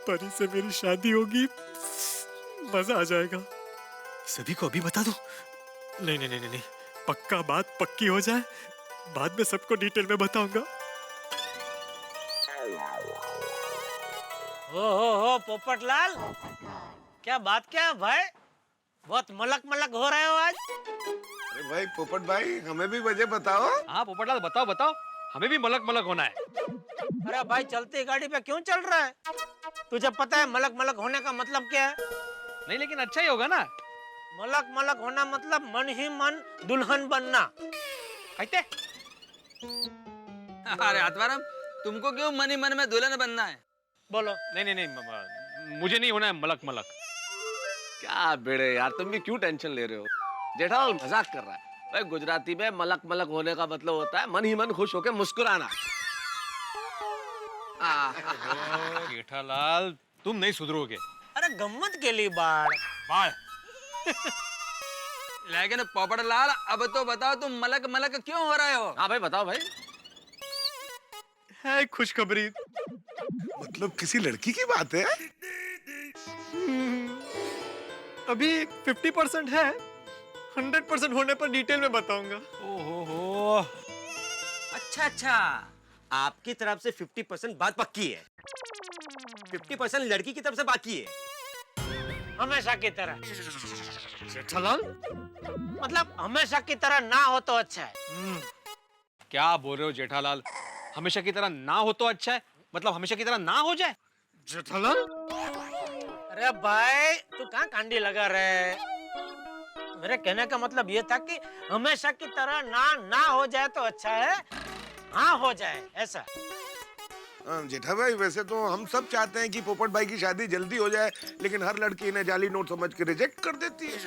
परी से मेरी शादी होगी, मजा आ जाएगा। सभी को अभी बता दो। नहीं नहीं नहीं नहीं, पक्का बात पक्की हो जाए, बाद में सबको डिटेल में बताऊंगा। हो पोपटलाल, क्या बात क्या है भाई? बहुत मलक मलक हो रहे हो आज। अरे भाई पोपट भाई, हमें भी वजह बताओ। हाँ पोपटलाल, बताओ बताओ, हमें भी मलक मलक होना है। अरे भाई, चलती गाड़ी पे क्यों चल रहा है? तुझे पता है मलक मलक होने का मतलब क्या है? नहीं लेकिन अच्छा ही होगा ना। मलक मलक होना मतलब मन ही मन दुल्हन बनना। कहते अरे आत्माराम, तुमको क्यों मन ही मन में दुल्हन बनना है? बोलो। नहीं नहीं नहीं, मुझे नहीं होना है मलक मलक। क्या बेड़े यार, तुम भी क्यों टेंशन ले रहे हो? जेठालाल मजाक कर रहा है भाई। गुजराती में मलक मलक होने का मतलब होता है मन ही मन खुश होकर मुस्कुराना। जेठालाल, तुम नहीं सुधरोगे। अरे गम्मत के लिए बाढ़ बाढ़। लेकिन पोपटलाल, अब तो बताओ तुम मलक मलक क्यों हो रहे हो? हाँ भाई बताओ भाई। है खुशखबरी। मतलब किसी लड़की की बात है? अभी 50% है, 100% होने पर डिटेल में बताऊंगा। ओहो, अच्छा, आपकी तरफ से 50% बात पक्की है, 50% लड़की की तरफ से बाकी है। हमेशा की तरह। जेठालाल, मतलब हमेशा की तरह ना हो तो अच्छा है। क्या बोल रहे हो जेठालाल? हमेशा की तरह ना हो तो अच्छा है, मतलब हमेशा की तरह ना हो जाए। जेठालाल, अरे भाई, तू कहाँ कांडी लगा रहे है? मेरे कहने का मतलब ये था कि हमेशा की तरह ना हो जाए तो अच्छा है, हाँ हो जाए ऐसा। जेठा भाई, वैसे तो हम सब चाहते हैं कि पोपट भाई की शादी जल्दी हो जाए, लेकिन हर लड़की इन्हें जाली नोट समझ के रिजेक्ट कर देती है।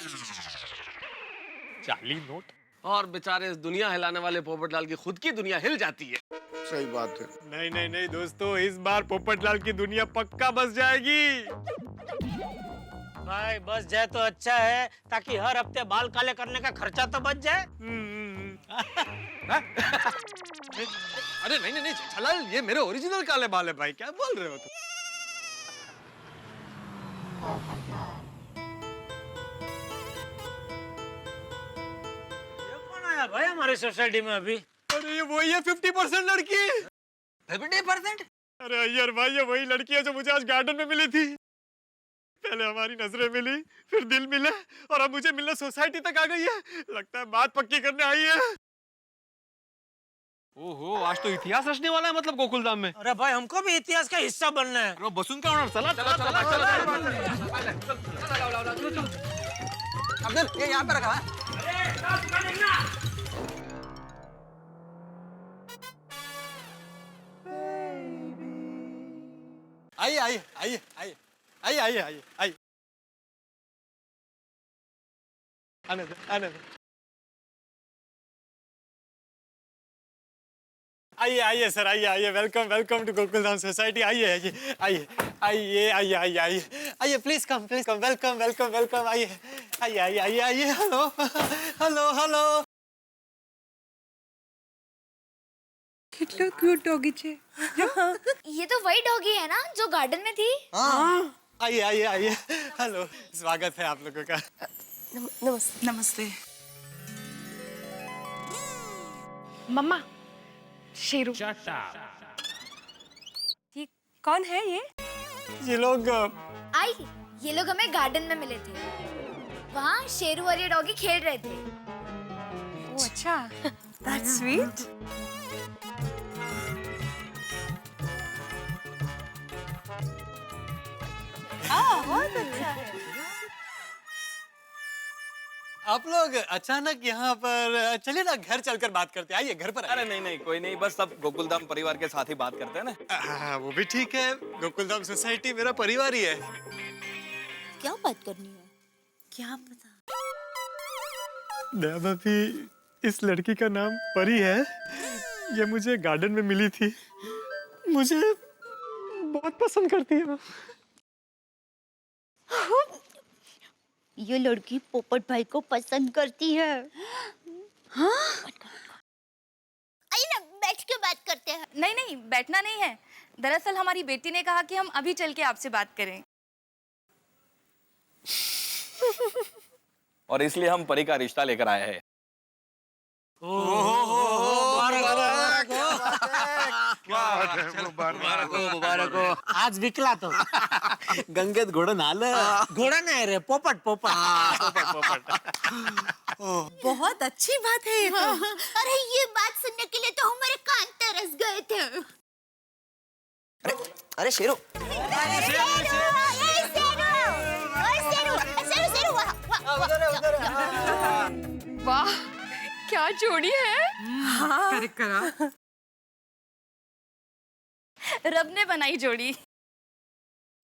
जाली नोट? और बेचारे इस दुनिया हिलाने वाले पोपटलाल की खुद की दुनिया हिल जाती है। सही बात है। नहीं नहीं नहीं दोस्तों, इस बार पोपटलाल की दुनिया पक्का बस जाएगी। भाई बस जाए तो अच्छा है, ताकि हर हफ्ते बाल काले करने का खर्चा तो बच जाए। अरे नहीं नहीं नहीं जेठालाल, ये मेरे ओरिजिनल काले बाल है भाई, क्या बोल रहे हो तुम? ये कौन आया भाई हमारी सोसाइटी में अभी? अरे ये वही है 50% लड़की। 50%? अरे अय्यर भाई, ये वही लड़की है जो मुझे आज गार्डन में मिली थी। पहले हमारी नजरें मिली, फिर दिल मिले, और अब मुझे मिलने सोसाइटी तक आ गई है। लगता है बात पक्की करने आई है। ओहो, आज तो इतिहास रचने वाला है मतलब गोकुलधाम में। अरे भाई, हमको भी इतिहास का हिस्सा बनना है। अरे बसुन का ऑनर, चला चला चला चला। अब्दुल, ये यहाँ पे रखा है। आइए आइए आइए आइए आइए आइए आइए आइए, आने दो आने दो। आइए आइए सर, आइए आइए, welcome welcome to Gokuldham society. आइए आइए आइए आइए आइए आइए आइए आइए, please come welcome welcome welcome. आइए आइए आइए आइए आइए। Hello hello hello. कितना क्यूट डॉगी छे। ये तो वही डॉगी है ना जो गार्डन में थी? हाँ, आइए आइए आइए। हेलो, स्वागत है आप लोगों का। नमस्ते। नमस्ते। मम्मा, शेरू। ये कौन है ये? ये लोग आई, ये लोग हमें गार्डन में मिले थे। वहाँ शेरू और ये डॉगी खेल रहे थे। ओह अच्छा, दैट्स स्वीट। बहुत अच्छा है। आप लोग अचानक यहाँ पर, चलिए ना घर चलकर बात करते हैं। आइए घर पर। अरे नहीं नहीं, कोई नहीं, बस सब गोकुलधाम परिवार के साथ ही बात करते हैं ना। हाँ, वो भी ठीक है। गोकुलधाम सोसाइटी मेरा परिवार ही है। क्या बात करनी है? क्या पता। दया भाभी, इस लड़की का नाम परी है। ये मुझे गार्डन में मिली थी। मुझे बहुत पसंद करती है वो। ये लड़की पोपट भाई को पसंद करती है। हाँ? आइए ना, बैठ के बात करते हैं। नहीं नहीं, बैठना नहीं है, दरअसल हमारी बेटी ने कहा कि हम अभी चल के आपसे बात करें। और इसलिए हम परी का रिश्ता लेकर आए हैं। मुबारक हो। आज विकला तो गंगेत घोडं आलं. घोड़ा नहीं रे, पोपट पोपट. बहुत अच्छी बात है ये तो। अरे ये बात सुनने के लिए तो हमारे कान तरस गए थे। अरे शेरू, वाह क्या जोड़ी है। रब ने बनाई जोड़ी।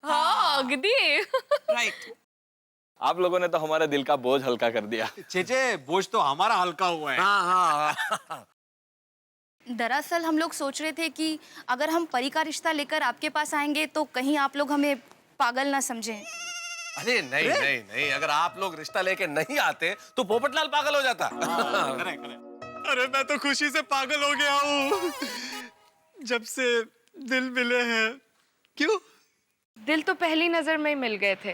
हाँ अगदी। आप लोगों ने तो हमारे दिल का बोझ हल्का कर दिया। चेचे बोझ तो हमारा हल्का हुआ है। दरअसल हम लोग सोच रहे थे कि अगर हम परी का रिश्ता लेकर आपके पास आएंगे तो कहीं आप लोग हमें पागल ना समझें। अरे नहीं नहीं नहीं, अगर आप लोग रिश्ता लेके नहीं आते तो पोपटलाल पागल हो जाता। अरे मैं तो खुशी से पागल हो गया हूँ जब से दिल मिले हैं। क्यों? दिल तो पहली नजर में ही मिल गए थे।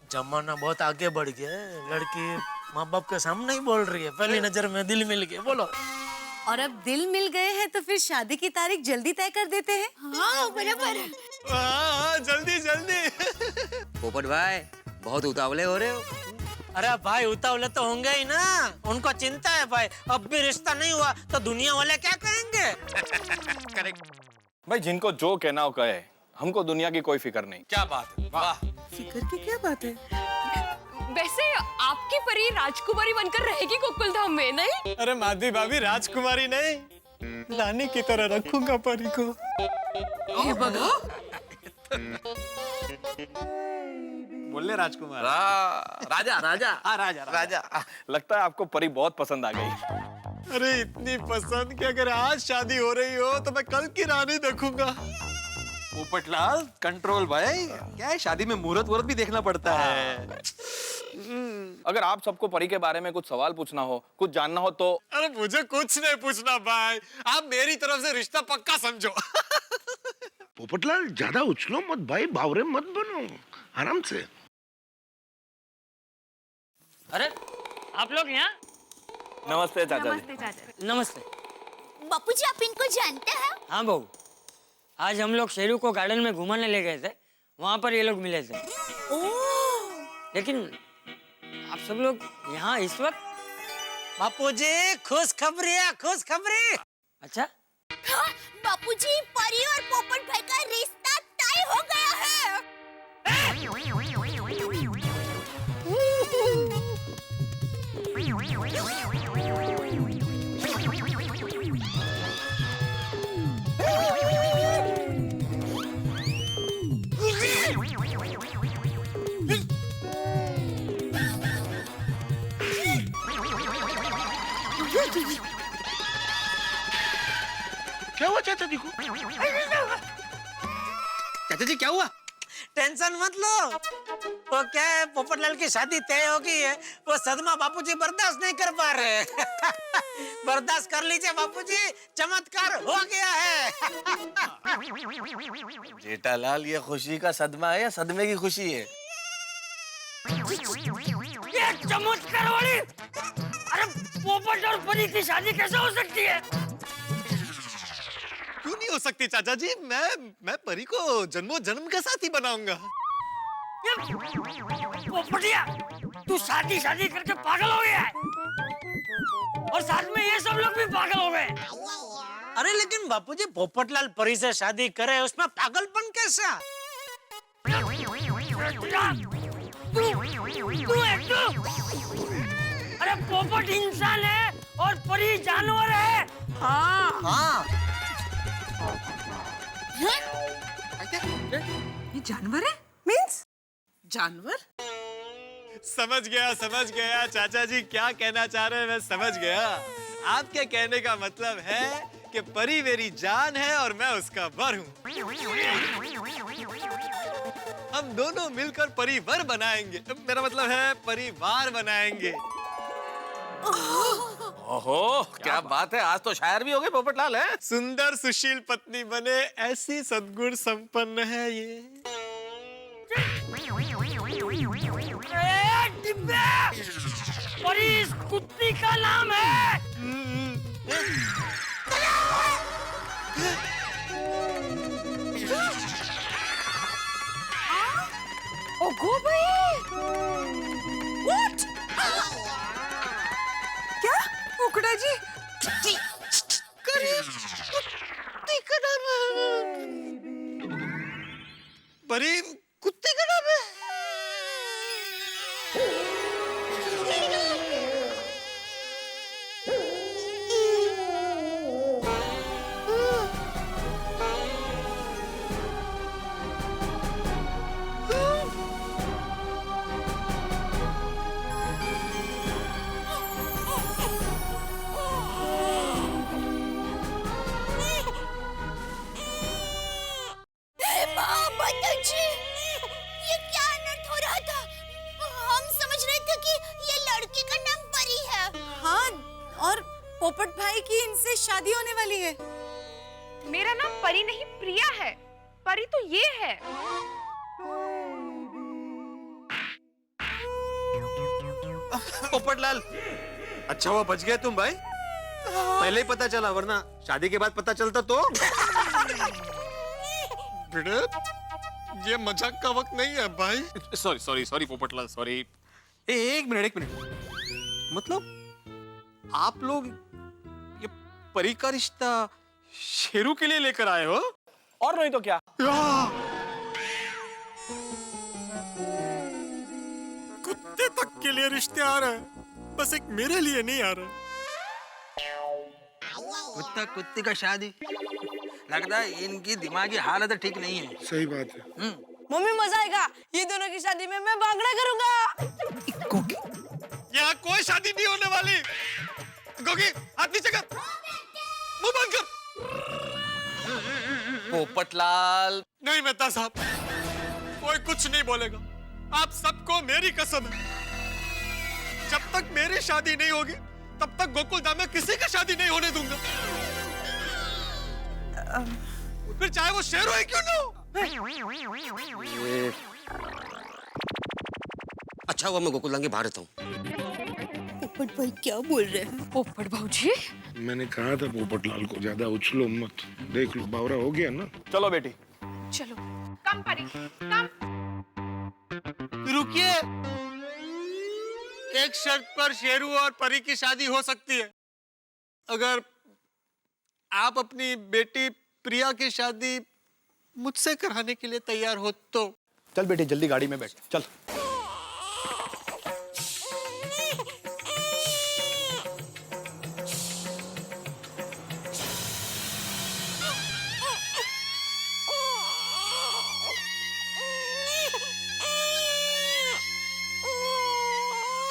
जमाना बहुत आगे बढ़ गया है, लड़की माँ बाप के सामने ही बोल रही है पहली नजर में दिल मिल गया। बोलो। और अब दिल मिल गए हैं तो फिर शादी की तारीख जल्दी तय कर देते हैं। हाँ बराबर। हाँ जल्दी जल्दी. पोपट भाई बहुत उतावले हो रहे हो। अरे भाई उतावले तो होंगे ही ना, उनको चिंता है भाई, अब भी रिश्ता नहीं हुआ तो दुनिया वाले क्या कहेंगे। करेक्ट भाई, जिनको जो कहना हो कहे, हमको दुनिया की कोई फिक्र नहीं। क्या बात है, वाह। फिक्र की क्या बात है? वैसे आपकी परी राजकुमारी बनकर रहेगी गोकुलधाम में, नहीं? अरे माधवी भाभी राजकुमारी नहीं, रानी की तरह रखूंगा परी को. बोल ले राजकुमार. राजा राजा हाँ राजा राजा। लगता है आपको परी बहुत पसंद आ गई। अरे इतनी पसंद कि अगर आज शादी हो रही हो तो मैं कल की रानी देखूंगा. पोपटलाल कंट्रोल भाई, क्या है शादी में मुहूर्त वूर्त भी देखना पड़ता है। अगर आप सबको परी के बारे में कुछ सवाल पूछना हो, कुछ जानना हो तो। अरे मुझे कुछ नहीं पूछना भाई, आप मेरी तरफ से रिश्ता पक्का समझो. पोपटलाल ज्यादा उछलो मत भाई, बावरे मत बनो, आराम से. अरे आप लोग यहाँ? नमस्ते चाचा जी। नमस्ते। बापूजी आप इनको जानते हैं? हाँ बहू, आज हम लोग शेरू को गार्डन में घुमाने ले गए थे, वहाँ पर ये लोग मिले थे। लेकिन आप सब लोग यहाँ इस वक्त? बापूजी खुशखबरी है, खुशखबरी। अच्छा हाँ, बापूजी परी और पोपट भाई का रिश्ता तय हो गया है। क्या हुआ चाचा जी को? चाचा जी क्या हुआ? टेंशन मत लो, वो क्या है पोपटलाल की शादी तय हो गई है, वो सदमा बापूजी बर्दाश्त नहीं कर पा रहे। बर्दाश्त कर लीजिए बापूजी, चमत्कार हो गया है। जेठालाल ये खुशी का सदमा है या सदमे की खुशी है? ये चमत्कार वाली, अरे पोपट और परी की शादी कैसे हो सकती है? क्यों नहीं हो सकती चाचा जी, मैं परी को जन्मों जन्म का साथी बनाऊंगा. पोपटिया, तू शादी करके पागल हो गया है, और साथ में ये सब लोग भी पागल हो गए। अरे लेकिन बापूजी पोपटलाल परी से शादी करे, उसमें पागलपन कैसा? अरे पोपट इंसान है और परी जानवर है। हाँ ये जानवर है? मीन्स जानवर? समझ गया चाचा जी क्या कहना चाह रहे हैं, मैं समझ गया. आपके कहने का मतलब है कि परी मेरी जान है और मैं उसका वर हूँ. हम दोनों मिलकर परिवार बनाएंगे, मेरा मतलब है परिवार बनाएंगे. ओहो क्या बात है, आज तो शायर भी हो गए पोपटलाल है। सुंदर सुशील पत्नी बने ऐसी सद्गुण संपन्न है ये। और इस कुत्ती का नाम है ओगो भाई। व्हाट? क्या उकड़ा जी? परी कुत्ते का नाम है। ये क्या अनर्थ हो रहा था? हम समझ रहे थे कि ये लड़की का नाम परी है। हाँ, और पोपट भाई की इनसे शादी होने वाली है। मेरा नाम परी नहीं प्रिया है। परी तो ये है। पोपटलाल, अच्छा हुआ बच गए तुम भाई। पहले ही पता चला, वरना शादी के बाद पता चलता तो। बेटे, ये मजाक का वक्त नहीं है भाई। Sorry sorry sorry Popatlal, sorry. एक मिनट। मतलब आप लोग ये परी का रिश्ता शेरू के लिए लेकर आए हो? और नहीं तो क्या। कुत्ते तक के लिए रिश्ते आ रहे हैं, बस एक मेरे लिए नहीं आ रहे। कुत्ता कुत्ती का शादी, लगता है इनकी दिमागी हालत ठीक नहीं है। सही बात है। मम्मी मजा आएगा, ये दोनों की शादी में मैं भांगड़ा करूंगा। यहाँ कोई शादी नहीं होने वाली। गोगी, हाथ नीचे कर, मुंह बंद कर। पोपटलाल नहीं मेहता साहब, कोई कुछ नहीं बोलेगा। आप सबको मेरी कसम है, जब तक मेरी शादी नहीं होगी तब तक गोकुलधाम में किसी की शादी नहीं होने दूंगा। फिर चाहे वो शेर हो क्यों ना हो। अच्छा हुआ मैं गोकुलधाम के बाहर रहता हूँ। पोपट भाई क्या बोल रहे हैं? पोपट भाऊजी, मैंने कहा था पोपटलाल को ज्यादा उछलो मत। देख लो बावरा हो गया ना। चलो बेटी। चलो। कम परी, कम। रुकिए, एक शर्त पर शेरू और परी की शादी हो सकती है। अगर आप अपनी बेटी प्रिया की शादी मुझसे कराने के लिए तैयार हो तो। चल बेटी जल्दी गाड़ी में बैठ, चल।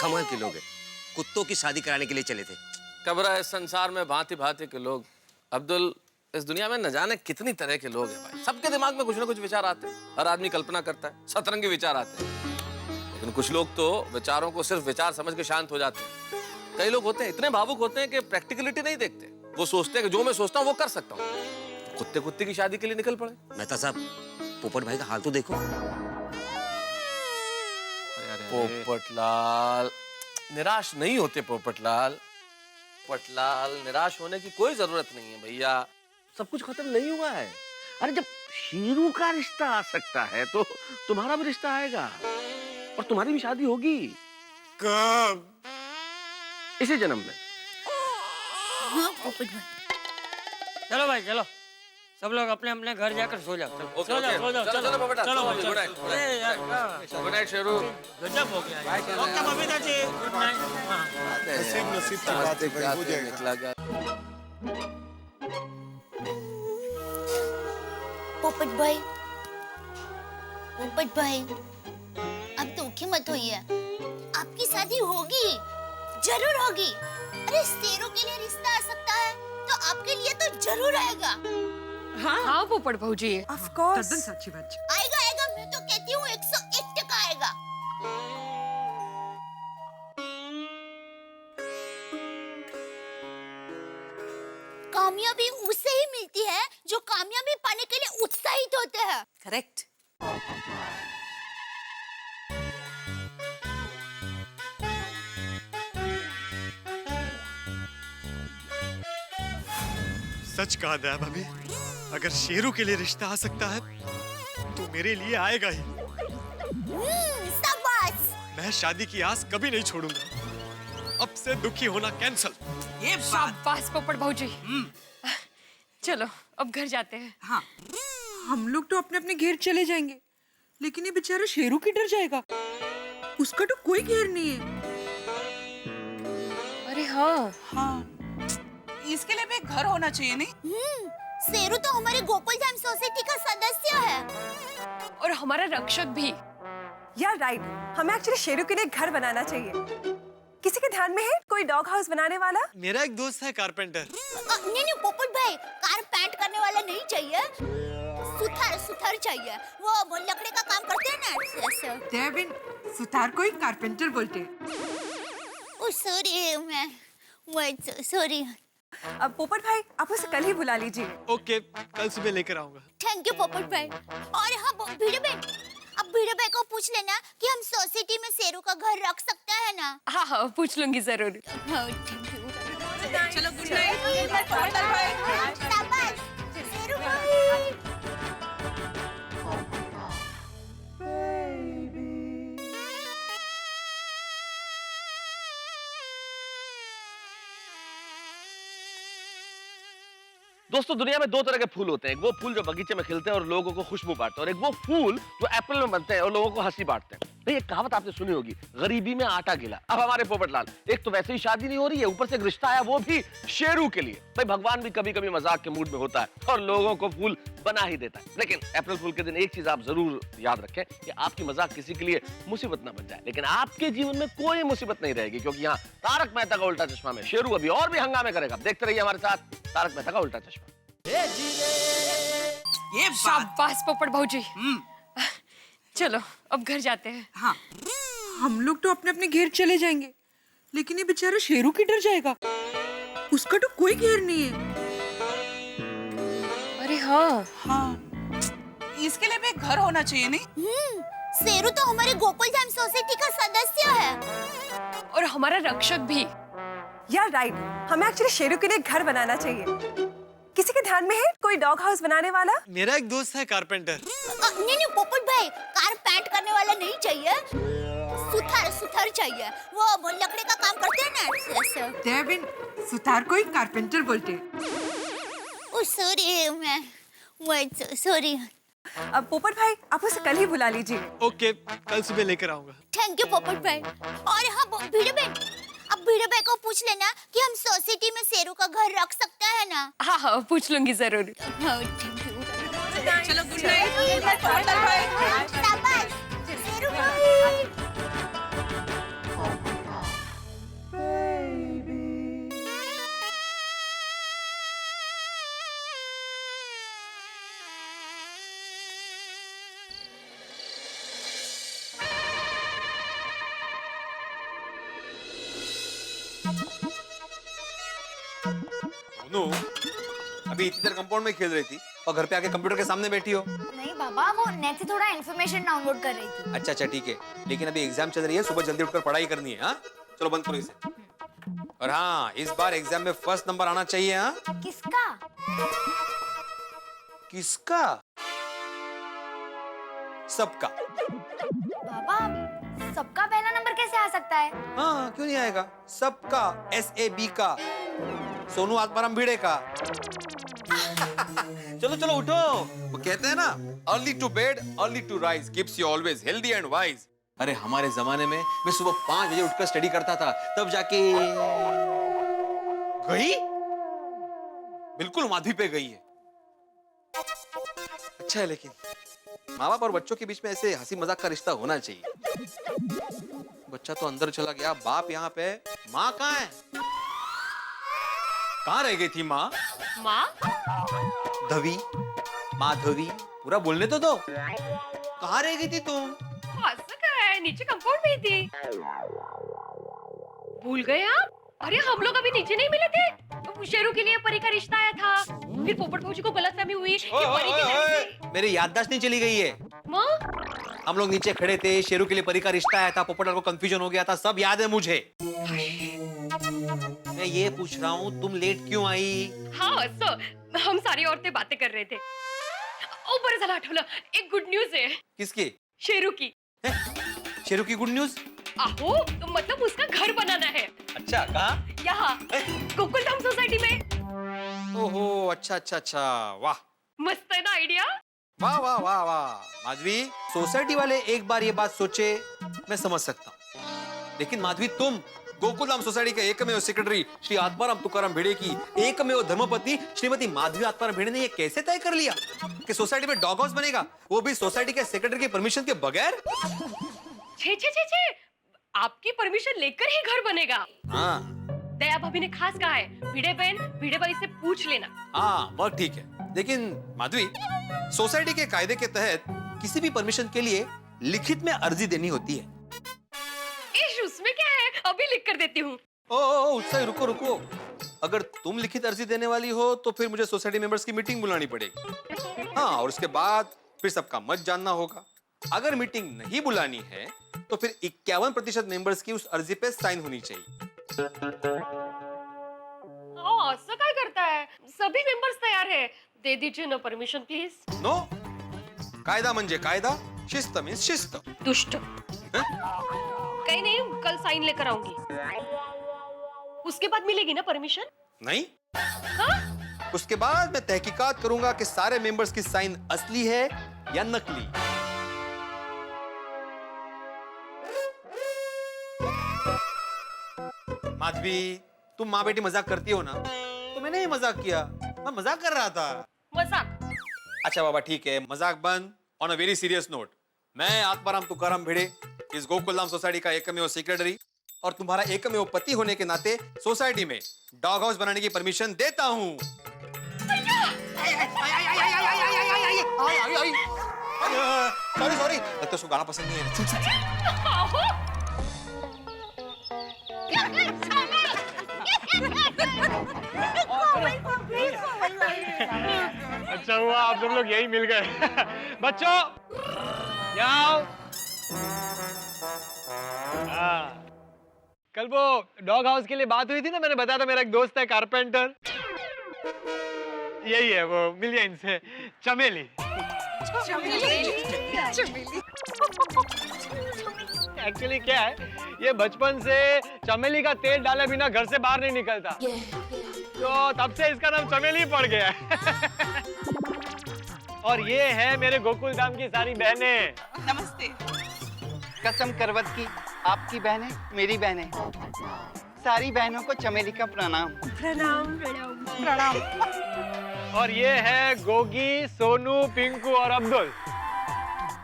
कमाल के लोग हैं, कुत्तों की शादी कराने के लिए चले थे। कब्र इस संसार में भांति भांति के लोग। अब्दुल, इस दुनिया में न जाने कितनी तरह के लोग हैं भाई। सबके दिमाग में कुछ ना कुछ विचार आते हैं। हर आदमी कल्पना करता है, सतरंगी विचार आते हैं। लेकिन कुछ लोग तो विचारों को सिर्फ विचार समझ के शांत हो जाते हैं। कई लोग होते हैं इतने भावुक होते हैं कि प्रैक्टिकलिटी नहीं देखते। वो सोचते हैं कि जो मैं सोचता हूँ वो कर सकता हूँ। कुत्ते कुत्ते की शादी के लिए निकल पड़े। मेहता साहब, पोपट भाई का हाल तो देखो। पोपटलाल, निराश नहीं होते पोपटलाल। पोपटलाल, निराश होने की कोई जरूरत नहीं है भैया। सब कुछ खत्म नहीं हुआ है। अरे जब शेरू का रिश्ता आ सकता है तो तुम्हारा भी रिश्ता आएगा और तुम्हारी भी शादी होगी। कब? इसी जन्म में। हाँ पोपट भाई। चलो भाई चलो, सब लोग अपने अपने घर जाकर सो जाओ। ओके, सो जाओ, ओके। सो जाओ, चलो, चलो, पोपटा, चलो भाई, गुड नाइट, चलो। Good night. अरे यार, क्या? Good night Sheru. गजब हो गया यार। Okay Babita ji, good night. हाँ। नसीब नसीब की बात है भाई, हो जाएगा। निकला गया। पोपट भाई, पोपट भाई, अब दुखी मत होइए। आपकी शादी होगी, जरूर होगी। अरे शेरों के लिए रिश्ता आ सकता है तो आपके लिए तो जरूर आएगा। हाँ पोपट भाऊजी, ऑफ कोर्स। सच्ची बात। आएगा आएगा, मैं तो कहती हूँ 101% आएगा। कामयाबी उससे ही मिलती है जो कामयाबी पाने के लिए उत्साहित होते हैं। करेक्ट। सच कहा दया भाभी, अगर शेरू के लिए रिश्ता आ सकता है तो मेरे लिए आएगा ही। शाबाश। मैं शादी की आस कभी नहीं छोड़ूंगा। अब से दुखी होना कैंसल। ये शाबाश पोपट भाऊजी। चलो अब घर जाते हैं। हाँ, हम लोग तो अपने अपने घेर चले जाएंगे, लेकिन ये बेचारा शेरू की डर जाएगा। उसका तो कोई घेर नहीं है। अरे हाँ हाँ, इसके लिए भी एक घर होना चाहिए नहीं? शेरू तो हमारे गोकुलधाम सोसाइटी का सदस्य है और हमारा रक्षक भी। यार राइट, हमें एक्चुअली शेरू के लिए घर बनाना चाहिए। किसी के ध्यान में है कोई डॉग हाउस बनाने वाला? मेरा एक दोस्त है कारपेंटर। नहीं पोपट भाई, कारपेंट करने वाला नहीं चाहिए, सुथार चाहिए। वो लकड़ी का काम करते हैं ना ऐसे। देविन, सुतार को ही कारपेंटर बोलते हैं। ओ सॉरी, मैं सॉरी। अब पोपट भाई आप उसे कल ही बुला लीजिए। ओके, कल सुबह लेकर आऊंगा। थैंक यू पोपट भाई। और हाँ भिड़े भाई, अब भिड़े भाई को पूछ लेना कि हम सोसाइटी में शेरू का घर रख सकता है ना? हाँ हाँ पूछ लूंगी जरूर। चलो गुड नाइट। शाबाश शेरू भाई। दोस्तों, दुनिया में दो तरह के फूल होते हैं। एक वो फूल जो बगीचे में खिलते हैं और लोगों को खुशबू बांटते हैं, और एक वो फूल जो अप्रैल में बनते हैं और लोगों को हंसी बांटते हैं। भाई एक कहावत आपने सुनी होगी, गरीबी में आटा गिला। अब हमारे पोपटलाल, एक तो वैसे ही शादी नहीं हो रही है, ऊपर से एक रिश्ता आया, वो भी शेरू के लिए। भाई भगवान भी कभी कभी मजाक के मूड में होता है और लोगों को फूल बना ही देता है। लेकिन अप्रैल फूल के दिन एक चीज आप जरूर याद रखें कि आपकी मजाक किसी के लिए मुसीबत ना बन जाए। लेकिन आपके जीवन में कोई मुसीबत नहीं रहेगी, क्योंकि यहाँ तारक मेहता का उल्टा चश्मा में शेरू अभी और भी हंगामे करेगा। देखते रहिए हमारे साथ तारक मेहता का उल्टा चश्मा। ये शाबाश पोपट भाऊजी। चलो अब घर जाते हैं। हाँ, हम लोग तो अपने अपने घेर चले जाएंगे, लेकिन ये बेचारा शेरू की डर जाएगा। उसका तो कोई घेर नहीं है। अरे हाँ हाँ, इसके लिए भी एक घर होना चाहिए नहीं? शेरू तो हमारे गोकुलधाम सोसाइटी का सदस्य है और हमारा रक्षक भी। यार राइट, हमें एक्चुअली शेरू के लिए घर बनाना चाहिए। किसी के ध्यान में है कोई डॉग हाउस बनाने वाला? मेरा एक दोस्त है कारपेंटर। नहीं पोपट भाई, कारपेंट करने वाला नहीं चाहिए, सुथार चाहिए। वो लकड़ी का काम करते हैं ना ऐसे। देविन, सुतार को ही कारपेंटर बोलते हैं। ओ सॉरी, मैं सॉरी। अब पोपट भाई आप उसे कल ही बुला लीजिए। ओके, कल सुबह लेकर आऊंगा। थैंक यू पोपट भाई। और हाँ भिड़े भाई, अब भिड़े भाई को पूछ लेना कि हम सोसाइटी में शेरू का घर रख सकता है ना? हाँ हाँ पूछ लूंगी जरूर। चलो गुड नाइट। शाबाश शेरू भाई। नो, अभी इतनी देर कंपाउंड में खेल रही थी और घर पे आके कंप्यूटर के सामने बैठी हो। नहीं बाबा, वो नेट से थोड़ा इन्फॉर्मेशन डाउनलोड कर रही थी। अच्छा अच्छा ठीक है, लेकिन अभी एग्जाम चल रही है, सुबह जल्दी उठकर पढ़ाई करनी है। हाँ चलो बंद करो इसे। और हाँ, इस बार एग्जाम में फर्स्ट नंबर आना चाहिए। हाँ किसका? किसका? सबका। बाबा सबका पहला नंबर कैसे आ सकता है? हाँ क्यों नहीं आएगा, सबका, SAB का, सोनू आत्माराम भिड़े का। चलो चलो उठो, वो कहते हैं ना, early to bed early to rise keeps you always healthy and wise. अरे हमारे जमाने में मैं सुबह 5 बजे उठकर स्टडी करता था, तब जाके गई, बिल्कुल माधवी पे गई है। अच्छा है, लेकिन माँ बाप और बच्चों के बीच में ऐसे हंसी मजाक का रिश्ता होना चाहिए। बच्चा तो अंदर चला गया, बाप यहाँ पे, माँ कहाँ है? कहाँ रह गई थी माँ? माँ? धवी, माधवी, पूरा बोलने तो दो। कहाँ रह गई थी तुम? नीचे कंपाउंड में थी। भूल गए आप? अरे हम लोग अभी नीचे नहीं मिले थे, शेरू के लिए परी का रिश्ता आया था, फिर पोपट भौजी को गलतफहमी हुई कि परी के घर से। मेरी याददाश्त नहीं चली गई है। माँ? हम लोग नीचे खड़े थे, शेरू के लिए परी का रिश्ता आया था, पोपटलाल को कंफ्यूजन हो गया था, सब याद है मुझे। मैं ये पूछ रहा हूँ तुम लेट क्यों आई? हाँ हम सारी औरतें बातें कर रहे थे। ओ बरं झालं आठवलं, एक गुड न्यूज है। किसकी? शेरू की। शेरू की गुड न्यूज? आहो, मतलब उसका घर बनाना है। अच्छा, कहाँ? यहाँ गोकुलधाम सोसाइटी में। ओहो, अच्छा अच्छा अच्छा, वाह मस्त है ना आइडिया? वाह वाह वाह वाह। माधवी, सोसाइटी वाले एक बार ये बात सोचे मैं समझ सकता हूँ, लेकिन माधवी तुम गोकुलधाम सोसाइटी के एकमेव सेक्रेटरी श्री आत्माराम तुकाराम भिड़े की एकमेव धर्मपत्नी श्रीमती माधवी आत्माराम भिड़े ने ये कैसे तय कर लिया कि सोसाइटी में डॉग हाउस बनेगा, वो भी सोसाइटी के सेक्रेटरी की परमिशन के बगैर? छे छे छे छे, आपकी परमिशन लेकर ही घर बनेगा। हाँ दया भाभी ने खास कहा है, भिड़े बहन भिड़े भाई से पूछ लेना। हाँ बस ठीक है, लेकिन माधवी सोसाइटी के कायदे के तहत किसी भी परमिशन के लिए लिखित में अर्जी देनी होती है। उसमें क्या है, अभी लिख कर देती हूँ। ओ उत्साही, रुको रुको, अगर तुम लिखित अर्जी देने वाली हो तो फिर मुझे सोसाइटी मेंबर्स की मीटिंग बुलानी पड़ेगी। हाँ, और उसके बाद फिर सबका मत जानना होगा। अगर मीटिंग नहीं बुलानी है तो फिर 51% मेंबर्स की उस अर्जी पे साइन होनी चाहिए। असं काय करता है, सभी मेंबर्स तैयार है, दे दीजिए ना परमिशन प्लीज। नो, कायदा म्हणजे कायदा, शिस्त मीन्स शिस्त। दुष्ट। कहीं नहीं, कल साइन लेकर आऊंगी। उसके बाद मिलेगी ना परमिशन? नहीं। हाँ? उसके बाद मैं तहकीकात करूंगा कि सारे मेंबर्स की साइन असली है या नकली। माधवी, तुम माँ बेटी मजाक करती हो ना, तो मैंने ही मजाक किया, मैं मजाक कर रहा था। मजाक? अच्छा बाबा ठीक है, मजाक बंद। On a very serious note, मैं आत्माराम तुकाराम भिड़े इस गोकुलधाम सोसाइटी का एकमेव सेक्रेटरी और तुम्हारा एकमेव पति होने के नाते सोसाइटी में डॉग हाउस बनाने की परमिशन देता हूँ। सॉरी सॉरी, लगता है उसको गाना पसंद नहीं है। अच्छा हुआ आप सब लोग यही मिल गए। बच्चों आओ। हाँ, कल वो डॉग हाउस के लिए बात हुई थी ना, मैंने बताया था मेरा एक दोस्त है कारपेंटर, यही है वो, मिल गया इनसे, चमेली। एक्चुअली क्या है, ये बचपन से चमेली का तेल डाले बिना घर से बाहर नहीं निकलता, तो तब से इसका नाम चमेली पड़ गया है। और ये है मेरे गोकुलधाम की सारी बहनें। नमस्ते। कसम करवत की आपकी बहनें मेरी बहनें, सारी बहनों को चमेली का प्रणाम। प्रणाम प्रणाम प्रणाम। और ये है गोगी, सोनू, पिंकू और अब्दुल,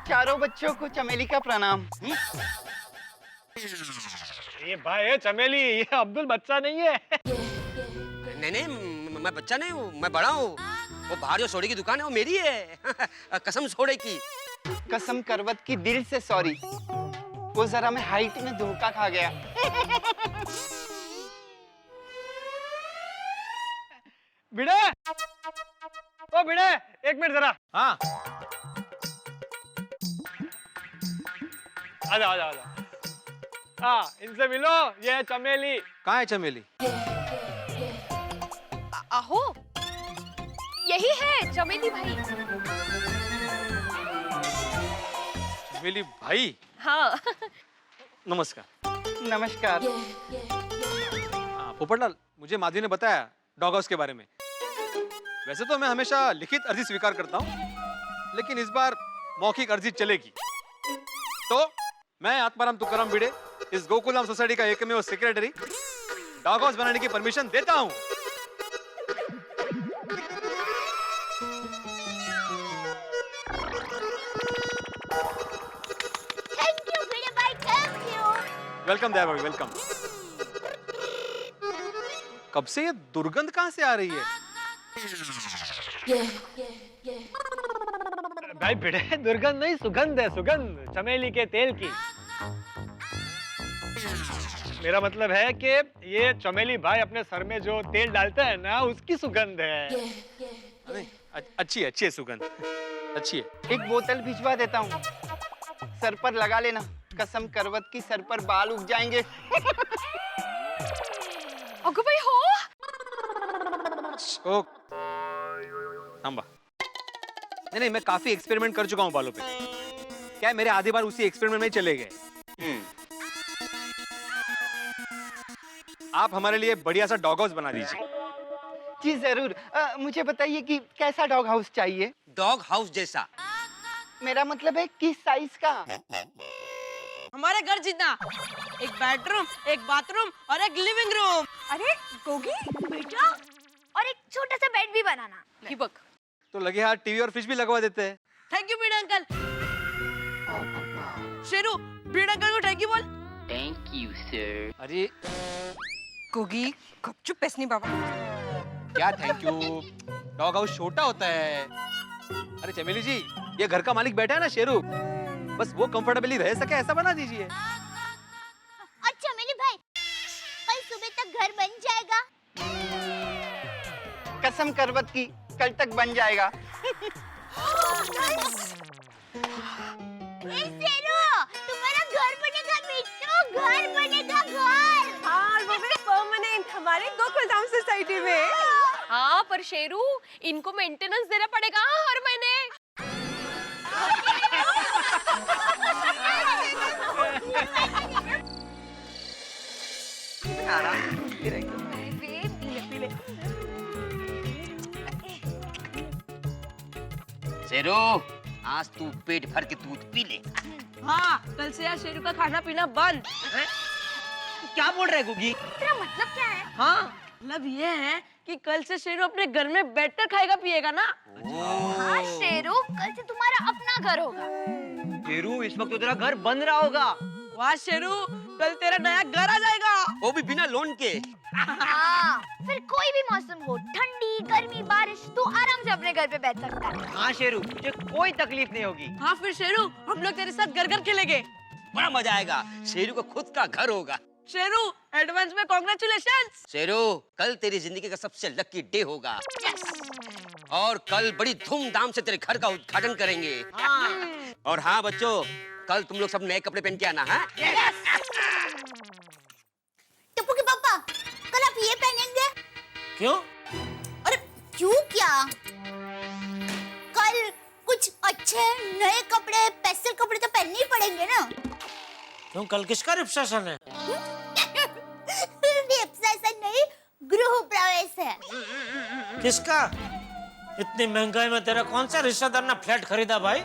चारों बच्चों को चमेली का प्रणाम। ये भाई है चमेली, ये अब्दुल बच्चा नहीं है। नहीं, मैं बच्चा नहीं हूँ, मैं बड़ा हूँ। वो बाहर जो सोडे की दुकान है वो मेरी है। कसम सोडे की। कसम करवत की दिल से सॉरी, वो जरा मैं हाइट में धोखा खा गया। भिड़े, ओ भिड़े, एक मिनट जरा। हाँ आजा आजा आजा। हाँ, इनसे मिलो, ये है चमेली। कहाँ है चमेली? आहो, यही है चमेली भाई। चमेली भाई? हाँ। नमस्कार। नमस्कार। हाँ, पोपटलाल, मुझे माधवी ने बताया डॉग हाउस के बारे में। वैसे तो मैं हमेशा लिखित अर्जी स्वीकार करता हूँ, लेकिन इस बार मौखिक अर्जी चलेगी। तो मैं आत्माराम तुकाराम भिड़े इस गोकुलधाम सोसाइटी का एकमेव सेक्रेटरी डॉग हाउस बनाने की परमिशन देता हूँ। वेलकम दया भाभी, वेलकम। कब से ये दुर्गंध कहां से आ रही है? भाई भिड़े, दुर्गंध नहीं, सुगंध है, सुगंध चमेली के तेल की। मेरा मतलब है कि ये चमेली भाई अपने सर में जो तेल डालता है ना, उसकी सुगंध है। अच्छी है सुगंध, अच्छी है। एक बोतल भिजवा देता हूँ, सर पर लगा लेना। कसम करवत की सर पर बाल उग जाएंगे। अगो भाई हो। ओ, सांबा। नहीं, मैं काफी एक्सपेरिमेंट कर चुका हूँ बालों पे। क्या है, मेरे आधे बाल उसी एक्सपेरिमेंट में ही चले गए। आप हमारे लिए बढ़िया सा डॉग हाउस बना दीजिए। जी जरूर। मुझे बताइए कि कैसा डॉग हाउस चाहिए? डॉग हाउस जैसा। मेरा मतलब है किस साइज का? हमारे घर जितना, एक बेडरूम, एक बाथरूम और एक लिविंग रूम। अरे गोगी बेटा, और एक छोटा सा बेड भी बनाना। हिबक। तो लगे हाथ टीवी और फ्रिज भी लगवा देते हैं। थैंक यू बीड़ा अंकल। शेरू, बीड़ा अंकल को थैंक यू बोल। Thank you sir. अरे गोगी गपचुप पैसनी बाबा। क्या थैंक यू? डॉग हाउस छोटा होता है। अरे चमेली जी, ये घर का मालिक बैठा है ना शेरू, बस वो कंफर्टेबली रह सके ऐसा बना दीजिए। और चमेली भाई, कल सुबह तक घर बन जाएगा? कसम करवत की कल तक बन जाएगा। शेरू, तुम्हारा घर बनेगा बिट्टू, घर बनेगा घर। हाँ, वो भी परमानेंट हमारे गोकुलधाम सोसाइटी में। हाँ पर शेरू, इनको मेंटेनेंस देना पड़ेगा हर महीने। शेरू, आज तू पेट भर के दूध पी ले। हाँ, कल से यार शेरू का खाना पीना बंद। क्या बोल रहे गुगी? तेरा मतलब क्या है? हाँ, मतलब ये है कि कल से शेरू अपने घर में बैठकर खाएगा पिएगा ना। हाँ शेरू, कल से तुम्हारा अपना घर होगा। शेरू, इस वक्त तो तेरा घर बन रहा होगा। वाह शेरू, कल तेरा नया घर आ जाएगा। वो भी बिना लोन के। हाँ, फिर कोई भी मौसम हो, ठंडी, गर्मी, बारिश, तू आराम से अपने घर पे बैठ सकता है। हाँ शेरू, तुझे कोई तकलीफ नहीं होगी। हाँ फिर शेरू, हम लोग तेरे साथ घर घर खेलेंगे। बड़ा मजा आएगा। शेरू को खुद का घर होगा। शेरू, एडवांस में कांग्रेचुलेशंस। शेरू, कल तेरी जिंदगी का सबसे लकी डे होगा। और कल बड़ी धूमधाम से तेरे घर का उद्घाटन करेंगे। और हाँ बच्चों, कल तुम लोग सब नए कपड़े पहन के आना है। टप्पू के पापा, कल आप ये पहनेंगे? क्यों? अरे क्यों क्या? कल कुछ अच्छे नए कपड़े, स्पेशल कपड़े तो पहनने ही पड़ेंगे ना। क्यों, कल किसका रिसेप्शन है? रिसेप्शन नहीं, गृह प्रवेश है। किसका? इतनी महंगाई में तेरा कौन सा रिश्तेदार ने फ्लैट खरीदा भाई?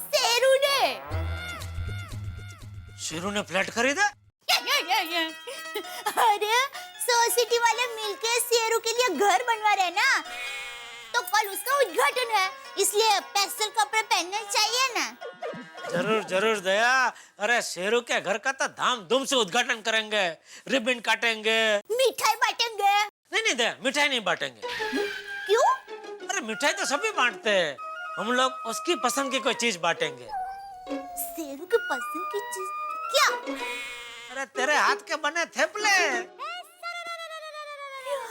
शेरू ने। शेरू ने फ्लैट खरीदा? अरे सोसाइटी वाले मिलके शेरू के लिए घर बनवा रहे हैं ना, तो कल उसका उद्घाटन है, इसलिए स्पेशल कपड़े पहनने चाहिए ना। जरूर जरूर दया। अरे शेरू के घर का तो धाम-धूम से उद्घाटन करेंगे, रिबन काटेंगे, मिठाई बांटेंगे। नहीं दया, मिठाई नहीं बांटेंगे। क्यों? अरे मिठाई तो सभी बांटते हैं, हम लोग उसकी पसंद की कोई चीज बांटेंगे। शेरू की पसंद की चीज क्या? अरे तेरे हाथ के बने थेपले।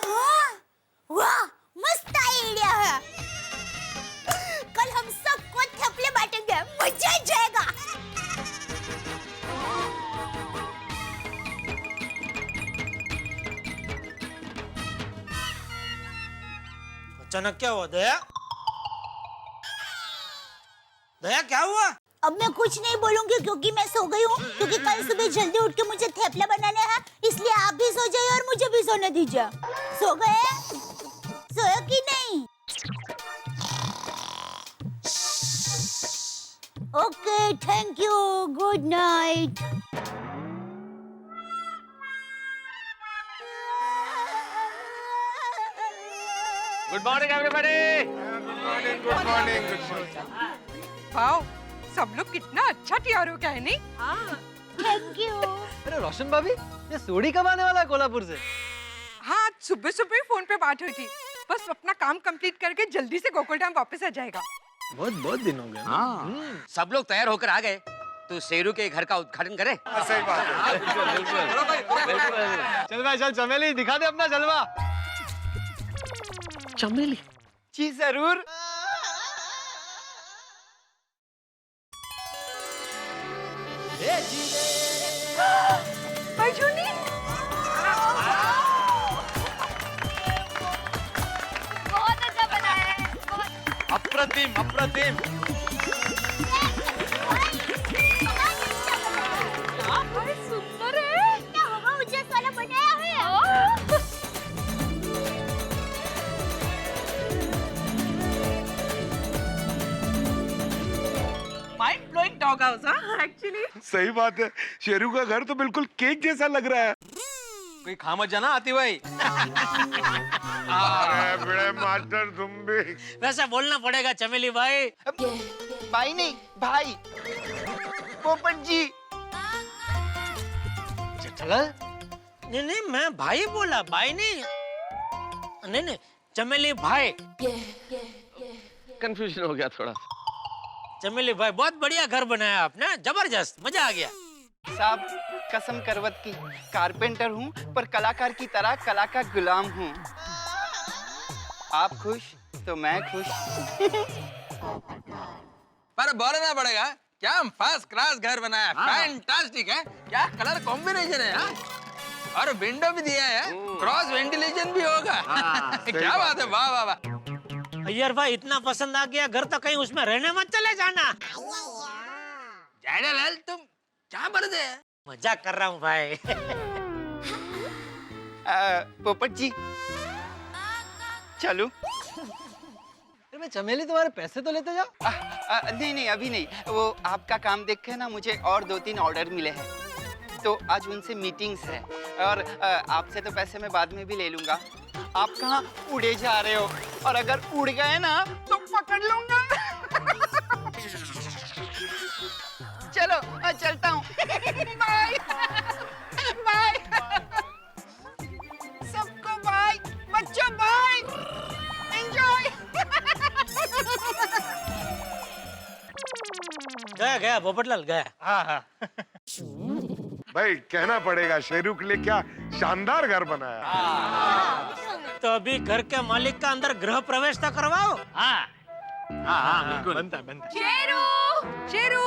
हाँ, वाह, मस्त आइडिया है। कल हम सबको थेपले बांटेंगे, मजा आ जाएगा। अचानक क्या हुआ दया? दया क्या हुआ? अब मैं कुछ नहीं बोलूंगी क्योंकि मैं सो गई हूँ, क्योंकि कल सुबह जल्दी उठ के मुझे थेपला बनाना है, इसलिए आप भी सो जाइए और मुझे भी सोने दीजिए। सो गए? सोए कि नहीं? Okay, thank you, good night. Good morning everybody. Good morning. Wow, सब लोग कितना अच्छा तैयार हो गए नहीं? हाँ, थैंक यू। अरे रोशन भाभी, ये सोडी कब आने वाला है कोल्हापुर से? हाँ, सुबह सुबह ही फोन पे बात हुई थी, बस अपना काम कंप्लीट करके जल्दी से गोकुलधाम वापस आ जाएगा। बहुत दिन हो गए। हाँ, सब लोग तैयार होकर आ गए। तो शेरू के घर का उद्घाटन करें? सही बात है। चल भाई चल, चमेली दिखा दे अपना जलवा। चमेली? जी जरूर। भाई झुंडी, बहुत अच्छा बना है। अप्रतिम अप्रतिम। बहुत सुंदर है। क्या हवा उजास वाला बनाया है। Mind blowing dog house. हाँ एक्चुअली सही बात है, शेरू का घर तो बिल्कुल केक जैसा लग रहा है। कोई खा मत जाना आती भाई। अरे बड़े मास्टर तुम भी। वैसे बोलना पड़ेगा चमेली भाई। भाई नहीं भाई, पोपट जी। जेठालाल? नहीं नहीं, मैं भाई बोला, भाई नहीं। नहीं नहीं, चमेली भाई। कंफ्यूजन हो गया थोड़ा। चमेली भाई, बहुत बढ़िया घर बनाया आपने, जबरदस्त, मजा आ गया। साहब कसम करवत की, कारपेंटर हूँ पर कलाकार की तरह कला का गुलाम हूँ। आप खुश तो मैं खुश। पर बोलना पड़ेगा, क्या फर्स्ट क्लास घर बनाया, फैंटास्टिक है। क्या कलर कॉम्बिनेशन है। हाँ? और विंडो भी दिया है, क्रॉस वेंटिलेशन भी होगा। क्या बात है, वाह वाह वाह। अय्यर भाई, इतना पसंद आ गया घर तो कहीं उसमें रहने मत चले जाना। जेठालाल तुम क्या बोल रहे हैं? मजाक कर रहा हूँ भाई। पोपट जी चलो। मैं चमेली तुम्हारे पैसे तो लेते जाओ। नहीं नहीं अभी नहीं, वो आपका काम देख के ना मुझे और 2-3 ऑर्डर मिले हैं, तो आज उनसे मीटिंग्स है। और आपसे तो पैसे मैं बाद में भी ले लूंगा। आप कहाँ उड़े जा रहे हो, और अगर उड़ गए ना तो पकड़ लूंगा। चलो चलता हूँ। बाय बाय सबको बाय, बच्चों बाय, एंजॉय। गया गया पोपटलाल गया। हाँ हाँ। भाई कहना पड़ेगा, शेरू के लिए क्या शानदार घर बनाया। तो अभी घर के मालिक का अंदर गृह प्रवेश तो करवाओ। हाँ हाँ हाँ, बिल्कुल बनता है बनता है। शेरू शेरू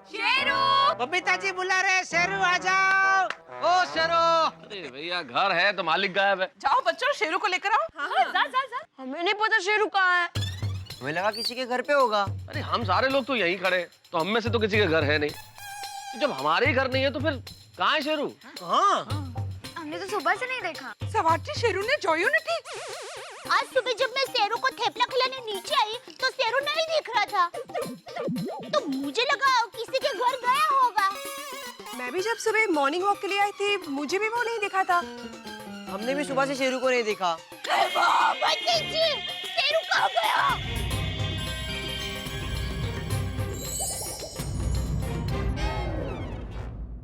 शेरू, बबीता जी बुला रहे, शेरू आ जाओ। ओ शेरू। अरे भैया, घर है तो मालिक गायब है। जाओ बच्चों, शेरू को लेकर आओ। हाँ, जा। हमें नहीं पता शेरू कहाँ है। हमें लगा किसी के घर पे होगा। अरे हम सारे लोग तो यहीं खड़े, तो हम में से तो किसी के घर है नहीं। जब हमारे ही घर नहीं है तो फिर कहाँ है शेरू? हाँ, हमने तो सुबह से नहीं देखा। सवाटी शेरू ने जोयो ने की। आज सुबह जब मैं शेरू को थेपला खिलाने नीचे आई तो शेरू नहीं दिख रहा था, तो मुझे लगा किसी के घर गया होगा। मैं भी जब सुबह मॉर्निंग वॉक के लिए आई थी, मुझे भी वो नहीं दिखा था। हमने भी सुबह से शेरू को नहीं देखा। शेरू कहाँ गया?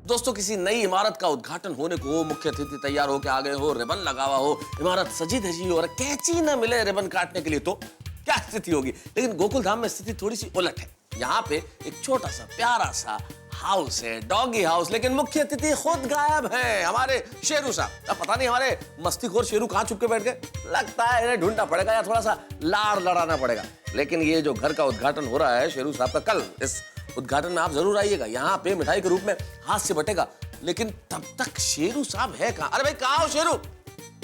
दोस्तों, किसी नई इमारत का उद्घाटन होने को, मुख्य अतिथि तैयार होकर आ गए हो, रिबन लगा हुआ हो, इमारत सजी धजी हो और कैंची न मिले रिबन काटने के लिए, तो क्या स्थिति होगी। लेकिन गोकुल धाम में स्थिति थोड़ी सी उलट है। यहाँ पे एक छोटा सा प्यारा सा हाउस है, डॉगी हाउस, लेकिन मुख्य अतिथि खुद गायब है, हमारे शेरू साहब। अब पता नहीं हमारे मस्तीखोर शेरू कहाँ छुप के बैठ गए। लगता है इन्हें ढूंढना पड़ेगा या थोड़ा सा लाड़ लड़ाना पड़ेगा। लेकिन ये जो घर का उद्घाटन हो रहा है शेरू साहब का, कल इस उद्घाटन में आप जरूर आइएगा। यहाँ पे मिठाई के रूप में हाथ से बटेगा, लेकिन तब तक शेरू साहब है कहाँ? अरे भाई कहाँ हो शेरू?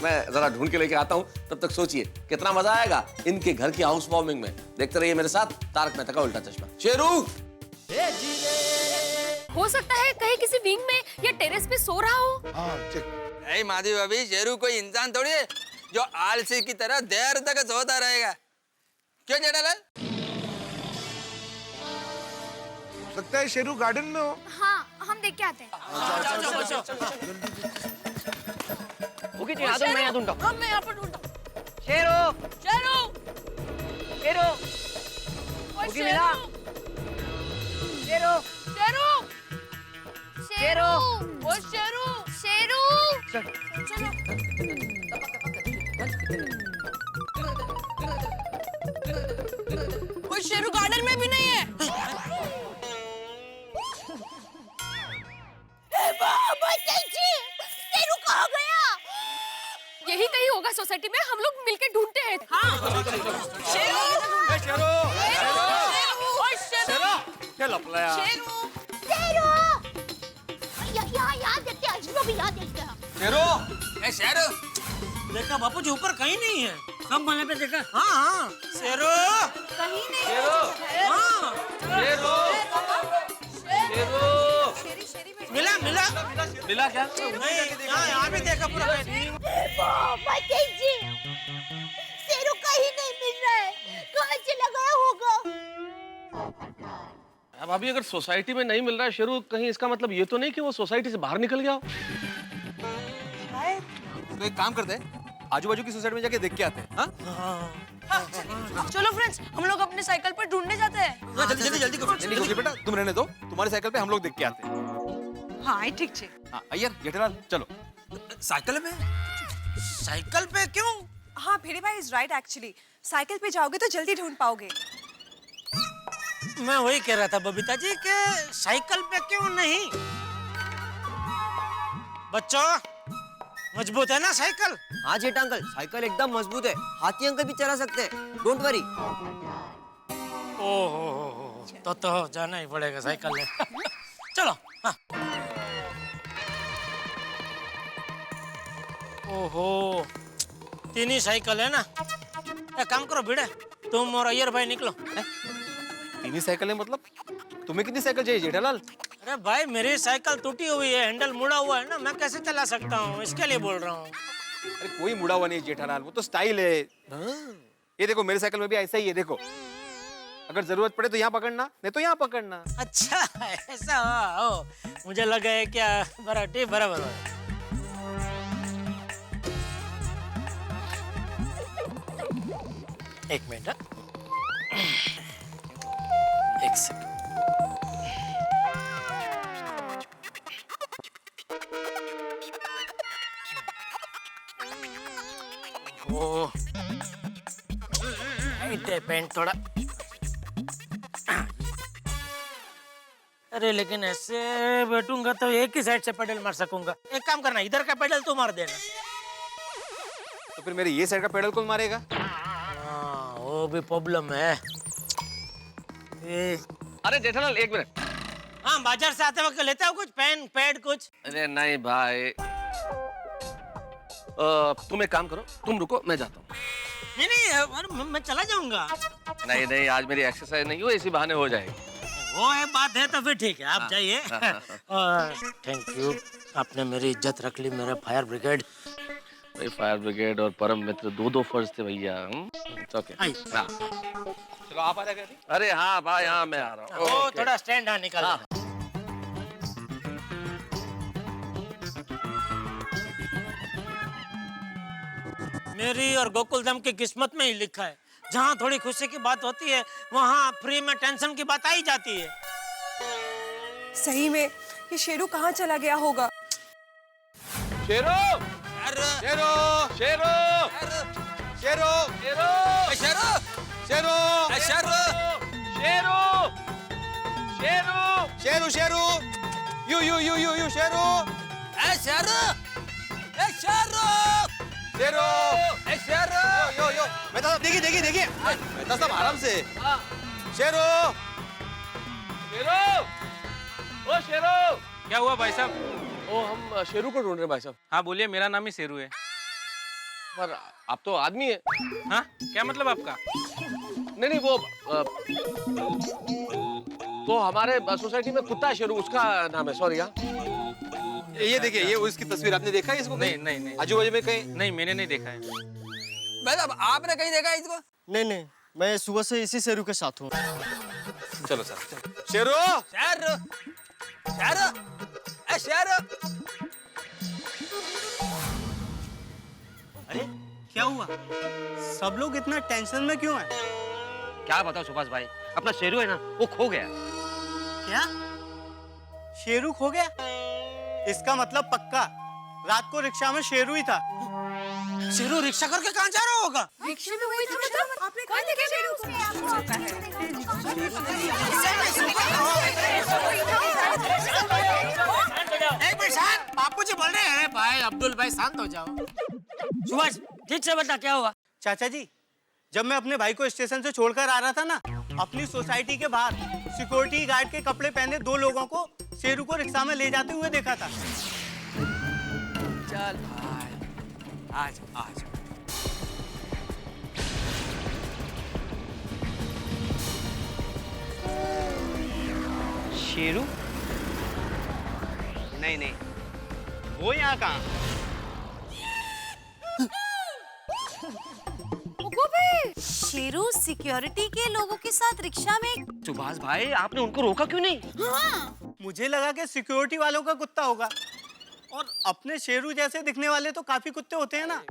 मैं जरा ढूंढ के लेके आता हूँ, तब तक सोचिए कितना मजा आएगा इनके घर की हाउस वार्मिंग में। देखते रहिए मेरे साथ तारक मेहता का उल्टा चश्मा। शेरू हो सकता है कहीं किसी विंग में या टेरेस पे सो रहा हो। नहीं माधवी भाभी, शेरू कोई इंसान थोड़ी है जो आलसी की तरह देर तक सोता रहेगा। क्यों जेठालाल? लगता है शेरू गार्डन में हो। हाँ, हम देख के आते हैं। ओके जी, आ जाओ, मैं यहाँ ढूंढता हूँ। मैं यहाँ पर ढूंढता हूँ। शेरू शेरू शेरू ओए ओके मिला। शेरू शेरू शेरू ओए शेरू शेरू, ओए शेरू गार्डन में भी नहीं है। होगा सोसाइटी में, हम लोग मिलके ढूंढते हैं। हाँ। क्या लपलाया? यहाँ देखते हैं, अजूबा भी यहाँ देखते हैं। शेरो, शेरो, देखा बापू जी ऊपर कहीं नहीं है। सब मले पे देखा। हाँ हाँ, शेरो कहीं नहीं। शेरो, हाँ, शेरो, शेरो, मिला मिला मिला क्या? नहीं, यहाँ भी देखा पूरा। बच्चे जी, शेरू कहीं नहीं मिल रहा है, कहाँ चला गया होगा? अब अभी अगर सोसाइटी में नहीं मिल रहा है शेरू कहीं, इसका मतलब ये तो नहीं कि वो सोसाइटी से बाहर निकल गया हो। तो एक काम करते हैं, आजू बाजू की सोसाइटी में जाके देख के आते हैं। हाँ? चलो फ्रेंड्स, हम लोग अपने साइकिल पर ढूंढने जाते हैं। जल्दी जल्दी जल्दी करो। नहीं रुकिए बेटा, तुम रहने दो, तुम्हारी साइकिल पे हम लोग देख के आते हैं। हाँ ठीक है। हाँ अय्यर, जेठालाल चलो। साइकिल में? साइकिल पे क्यों? हाँ भिड़े भाई इज राइट एक्चुअली, साइकिल पे जाओगे तो जल्दी ढूंढ पाओगे। मैं वही कह रहा था बबीता जी कि साइकिल पे क्यों नहीं? बच्चों, मजबूत है ना साइकिल? हाँ जेठा अंकल, साइकिल एकदम मजबूत है, हाथी अंकल भी चला सकते हैं, डोंट वरी। ओहो, तो जाना ही पड़ेगा साइकिल ले। चलो। हाँ। ओहो, तीन ही साइकिल है ना? एक काम करो भिड़े, तुम और अय्यर भाई निकलो। तीन ही साइकिल है मतलब? तुम्हें कितनी साइकिल चाहिए जेठालाल? अरे भाई, मेरी साइकिल टूटी हुई है, हैंडल मुड़ा हुआ है ना, मैं कैसे चला सकता हूँ, इसके लिए बोल रहा हूँ। अरे कोई मुड़ा हुआ नहीं है जेठालाल, वो तो स्टाइल है। ये देखो मेरी साइकिल में भी ऐसा ही है, देखो। अगर जरूरत पड़े तो यहाँ पकड़ना, नहीं तो यहाँ पकड़ना। अच्छा, ऐसा हो, मुझे लगा है क्या बराबर बराबर। एक मिनट, एक सेकंड। ओ, पेंट थोड़ा। अरे लेकिन ऐसे बैठूंगा तो एक ही साइड से पेडल मार सकूंगा। एक काम करना, इधर का पेडल तू मार देना। तो फिर मेरे ये साइड का पेडल कौन मारेगा? हाँ, वो भी प्रॉब्लम है। अरे जेठालाल एक मिनट। हाँ, बाजार से आते वक्त लेते हो कुछ पेन पैड कुछ? अरे नहीं भाई, तुम एक काम करो, तुम रुको, मैं जाता हूँ। नहीं नहीं, मैं चला जाऊंगा। नहीं नहीं, आज मेरी एक्सरसाइज नहीं हो, इसी बहाने हो जाएगी। वो है बात है तो फिर ठीक है, आप जाइए। और थैंक यू, आपने मेरी इज्जत रख ली, मेरे फायर ब्रिगेड। भाई फायर ब्रिगेड और परम मित्र दो फर्ज थे भैया। ओके। हाँ। चलो आप आ रहे? अरे हाँ भाई, हाँ मैं आ रहा हूँ। वो थोड़ा स्टैंड हाँ निकाल। हाँ। मेरी और गोकुलधाम की किस्मत में ही लिखा है, जहाँ थोड़ी खुशी की बात होती है वहाँ फ्री में टेंशन की बात आई जाती है। सही में ये शेरू कहाँ चला गया होगा? शेरो, शेरो, शेरो, शेरो, शेरो, शेरो, शेरो, शेरो, शेरो, शेरो, शेरू शेरू, यू शेरू, शेरू, शेरू, शेरू, शेरो, यो मेहता साहब देखिए मेहता साहब आराम से। शेरू, शेरो, ओ शेरो। क्या हुआ भाई साहब? ओ हम शेरू को ढूंढ रहे हैं भाई साहब। हाँ बोलिए, मेरा नाम ही शेरू है। पर आप तो आदमी है। हाँ, क्या मतलब आपका? नहीं वो तो हमारे सोसाइटी में कुत्ता है शेरू, उसका नाम है। सॉरी। ये देखिए, ये उसकी तस्वीर आपने देखा है इसको? नहीं आजू बाजू में कहीं? नहीं, मैंने नहीं देखा है। भाई साहब, आपने कहीं देखा है इसको? नहीं, मैं सुबह से इसी शेरू के साथ हूँ। चलो सर। शेरू, शेरू, शेरू, शेरू। अरे क्या हुआ? सब लोग इतना टेंशन में क्यों हैं? क्या बताओ सुभाष भाई, अपना शेरू है ना, वो खो गया। क्या? शेरू खो गया? इसका मतलब पक्का रात को रिक्शा में शेरू ही था। शेरू रिक्शा करके कहाँ जा रहा होगा? रिक्शा में वही था, मतलब आपने कहा देखा शेरू एक मिनट शांत, बापूजी बोल रहे हैं। अरे भाई अब्दुल भाई शांत हो जाओ। सुभाष ठीक से बता क्या हुआ? चाचा जी, जब मैं अपने भाई को स्टेशन से छोड़कर आ रहा था ना, अपनी सोसाइटी के बाहर सिक्योरिटी गार्ड के कपड़े पहने 2 लोगों को शेरू को रिक्शा में ले जाते हुए देखा था। चल भाई, आज आज शेरू? नहीं नहीं, वो यहाँ कहाँ? शेरू सिक्योरिटी के लोगों के साथ रिक्शा में। सुभाष भाई, आपने उनको रोका क्यों नहीं? हाँ। मुझे लगा कि सिक्योरिटी वालों का कुत्ता होगा, और अपने शेरू जैसे दिखने वाले तो काफी कुत्ते होते हैं ना।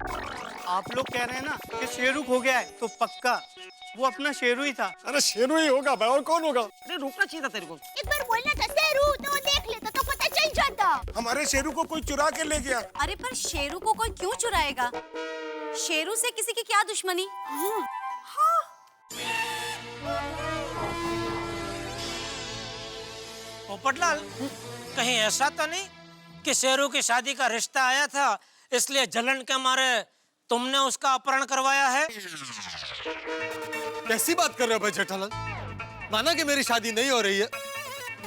आप लोग कह रहे हैं ना कि शेरू खो गया है, तो पक्का वो अपना शेरू ही था। अरे शेरू ही होगा भाई, और कौन होगा? अरे रोकना चाहिए था तेरे को। एक बार बोलना था शेरू, तो वो देख लेता तो पता चल जाता। हमारे शेरू को कोई चुरा के ले गया। अरे पर शेरू को कोई क्यों चुराएगा? शेरू से किसी की क्या दुश्मनी? हाँ। पोपटलाल, कहीं ऐसा तो नहीं कि शेरू की शादी का रिश्ता आया था, इसलिए जलन के मारे तुमने उसका अपहरण करवाया है? कैसी बात कर रहे हो भाई जेठालाल? माना कि मेरी शादी नहीं हो रही है,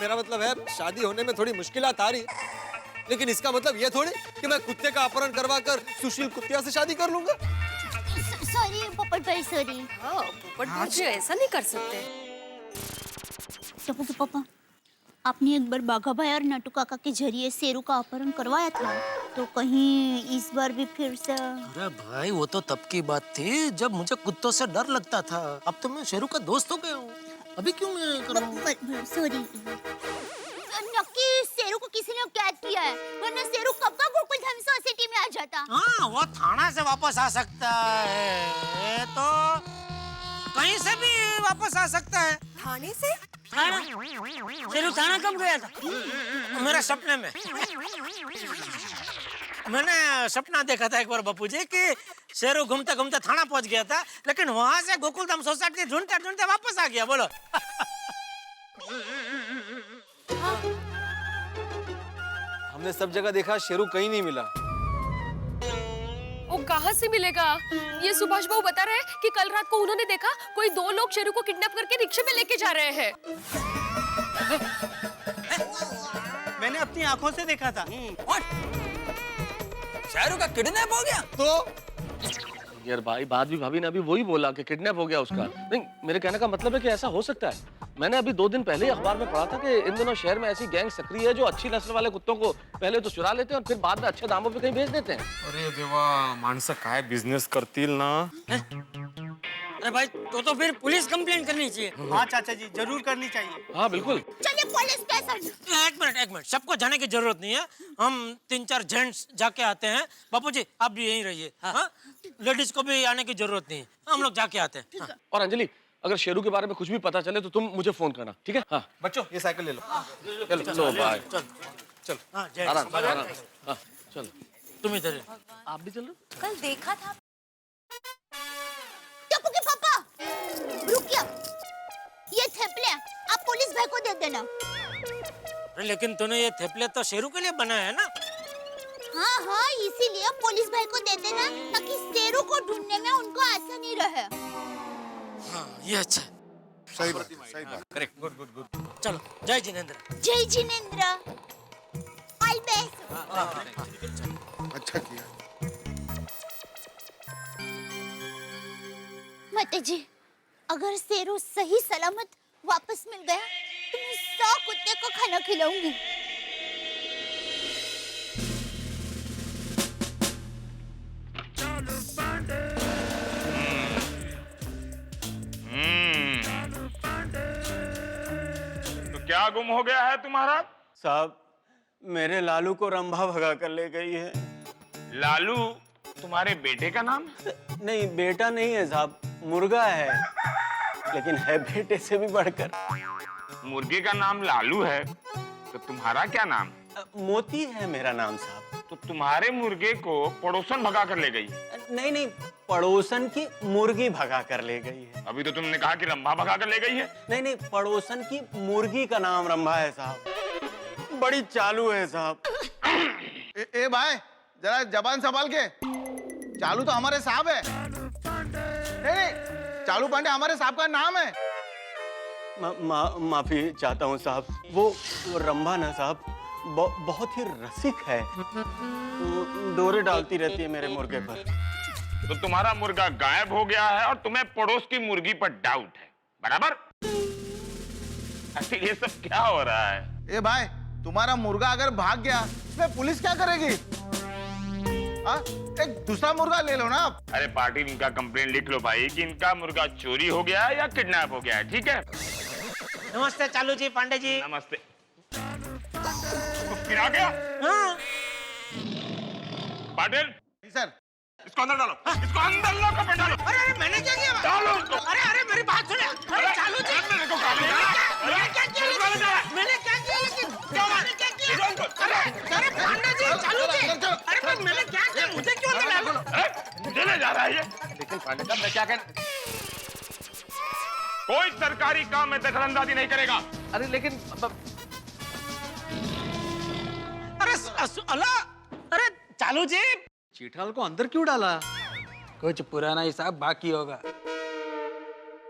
मेरा मतलब है शादी होने में थोड़ी मुश्किलात आ रही है, लेकिन इसका मतलब ये थोड़ी कि मैं कुत्ते का अपहरण करवा कर सुशील कुत्तिया से शादी कर लूंगा। सॉरी पोपट भाई, सॉरी। पोपट भाई ऐसा नहीं कर सकते। टप्पू के पापा, आपने एक बार बाघा भाई और नटू काका के जरिए शेरू का अपहरण करवाया था, तो कहीं इस बार भी फिर से? अरे भाई, वो तो तब की बात थी जब मुझे कुत्तों से डर लगता था। अब तो मैं शेरू का दोस्त हो गया हूँ, अभी क्यों मैं करूँ? सॉरी। नक्की शेरू को किसी ने कैद किया है, वरना शेरू कब का गोकुल धाम सोसाइटी में आ जाता। हाँ, वो थाना से वापस आ सकता है, तो कहीं से भी वापस आ सकता है। थाने से? थाना? शेरू थाना कब गया था? मेरे सपने में। मैंने सपना देखा था एक बार बापू जी कि शेरू घूमते घूमते थाना पहुंच गया था, लेकिन वहां से गोकुलधाम सोसाइटी ढूंढते ढूंढते वापस आ गया। बोलो। हमने सब जगह देखा, शेरू कहीं नहीं मिला। वो कहाँ से मिलेगा? ये सुभाष बाबू बता रहे हैं कि कल रात को उन्होंने देखा कोई 2 लोग शेरू को किडनैप करके रिक्शे में लेके जा रहे हैं। मैंने अपनी आंखों से देखा था। शेरू का किडनैप हो गया? तो यार भाई, बात भी भाभी ने अभी वही बोला कि किडनैप हो गया उसका। नहीं, मेरे कहने का मतलब है कि ऐसा हो सकता है। मैंने अभी 2 दिन पहले अखबार में पढ़ा था कि इन दिनों शहर में ऐसी गैंग सक्रिय है जो अच्छी नस्ल वाले कुत्तों को पहले तो चुरा लेते हैं और फिर बाद में अच्छे दामों पे कहीं बेच देते हैं। अरे देवा, माणसं काय बिझनेस करतील ना? अरे भाई, तो फिर पुलिस कंप्लेन करनी चाहिए। हाँ चाचा जी, जरूर करनी चाहिए। हाँ बिल्कुल। चलिए पुलिस स्टेशन। एक मिनट, सबको जाने की जरूरत नहीं है। हम 3-4 जेंट्स जाके आते हैं। बापू जी, आप भी यहीं रहिए। हाँ? लेडीज को भी आने की जरूरत नहीं है, हम लोग जाके आते हैं। हाँ। और अंजलि, अगर शेरू के बारे में कुछ भी पता चले तो तुम मुझे फोन करना, ठीक है? हाँ बच्चों, ये साइकिल ले लो। चलो भाई, चल। हाँ, आराम से, आराम से। हाँ, चलो। तुम इधर आप भी चलो। कल देखा था। टप्पू के पापा, रुकिए। ये थैपले आप पुलिस भाई को दे देना। अरे लेकिन तूने ये थैपले तो शेरू के लिए बनाया है ना? हाँ, इसीलिए पुलिस भाई को दे देना, ताकि शेरू को ढूंढने में उनको आसानी रहे। हाँ, ये अच्छा। सही बात, सही बात। Correct, good. चलो, जय जिनेंद्र। जय जिनेंद्र। All best. अच्छा किया। माता जी, अगर शेरू सही सलामत वापस मिल गया तो मैं 100 कुत्ते को खाना खिलाऊंगी। तो क्या गुम हो गया है तुम्हारा? साहब, मेरे लालू को रंभा भगा कर ले गई है। लालू तुम्हारे बेटे का नाम? नहीं, बेटा नहीं है साहब, मुर्गा है, लेकिन है बेटे से भी बढ़कर। मुर्गे का नाम लालू है, तो तुम्हारा क्या नाम? मोती है मेरा नाम साहब। तो तुम्हारे मुर्गे को पड़ोसन भगा कर ले गई? नहीं, पड़ोसन की मुर्गी भगा कर ले गई है। अभी तो तुमने कहा कि रंभा भगा कर ले गई है। नहीं, पड़ोसन की मुर्गी का नाम रंभा है साहब। बड़ी चालू है साहब। ए भाई, जरा जबान संभाल के। चालू तो हमारे साहब है। नहीं, चालू पांडे हमारे साहब का नाम है। माफी चाहता हूँ साहब। वो रंभा ना साहब बहुत ही रसिक है। डोरे डालती रहती है मेरे मुर्गे पर। तो तुम्हारा मुर्गा गायब हो गया है और तुम्हें पड़ोस की मुर्गी पर डाउट है, बराबर? आखिर ये सब क्या हो रहा है? ए भाई, तुम्हारा मुर्गा अगर भाग गया इसमें पुलिस क्या करेगी? एक दूसरा मुर्गा ले लो ना आप। अरे पाटिल, इनका कंप्लेंट लिख लो भाई कि इनका मुर्गा चोरी हो गया है या किडनैप हो गया है, ठीक है? नमस्ते चालू जी, पांडे जी। नमस्ते। तो गिरा गया? हाँ। पाटिल सर, इसको अंदर डालो, इसको अंदर लो, कपड़े डालो। अरे मैंने क्या किया? डालो उसको। अरे मेरी बात सुने। अरे चालू जी, मैंने क्या किया? मैंने क्या किया? लेकिन मैंने क्या किया? अरे पांडे जी, चालू जी, अरे पर मैंने क्या किया? मुझे क्यों ले डालो? मुझे ले जा रहा है ये। लेकिन पांडे साहब, मैं क्या कह, कोई सरकारी काम में दखलंदाजी नहीं करेगा। अरे लेकिन अरे चालू जी, जेठालाल को अंदर क्यों डाला? कुछ पुराना हिसाब बाकी होगा।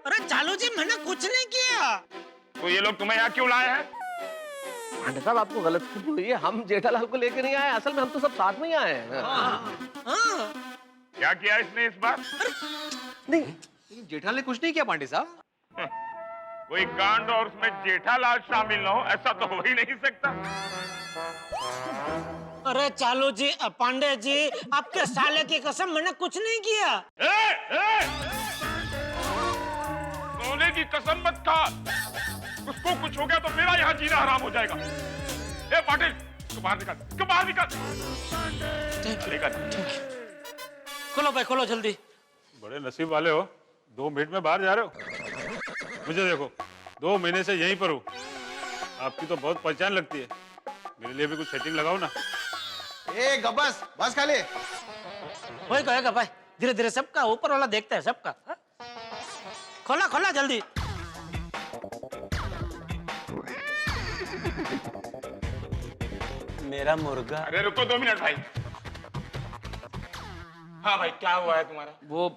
अरे चालू जी, मैंने कुछ नहीं किया। तो ये लोग तुम्हें यहाँ क्यों लाए हैं? पांडे साहब, आपको गलतफहमी हुई है। हम जेठालाल को लेकर नहीं आए, असल में हम तो सब साथ में ही आए हैं। क्या किया इसने इस बार? नहीं, जेठालाल ने कुछ नहीं किया पांडे साहब। कोई कांड और उसमें जेठालाल शामिल न हो, ऐसा तो हो ही नहीं सकता। अरे चालू जी, पांडे जी, आपके साले की कसम, मैंने कुछ नहीं किया। सोने की कसम मत खा। उसको कुछ हो गया तो मेरा यहाँ जीना हराम हो जाएगा। ए पाटिल, इसको बाहर निकाल, इसको बाहर निकाल। खोलो भाई, खोलो जल्दी। बड़े नसीब वाले हो, 2 मिनट में बाहर जा रहे हो। मुझे देखो, 2 महीने से यहीं पर हूँ। आपकी तो बहुत पहचान लगती है। मेरे लिए भी कुछ सेटिंग लगाओ ना। ए गब्बस, बस खाली। होएगा भाई, धीरे धीरे, सबका ऊपर वाला देखता है सबका। खोला खोला जल्दी। मेरा मुर्गा। अरे रुको 2 मिनट भाई। हाँ भाई, क्या हुआ है तुम्हारा? वो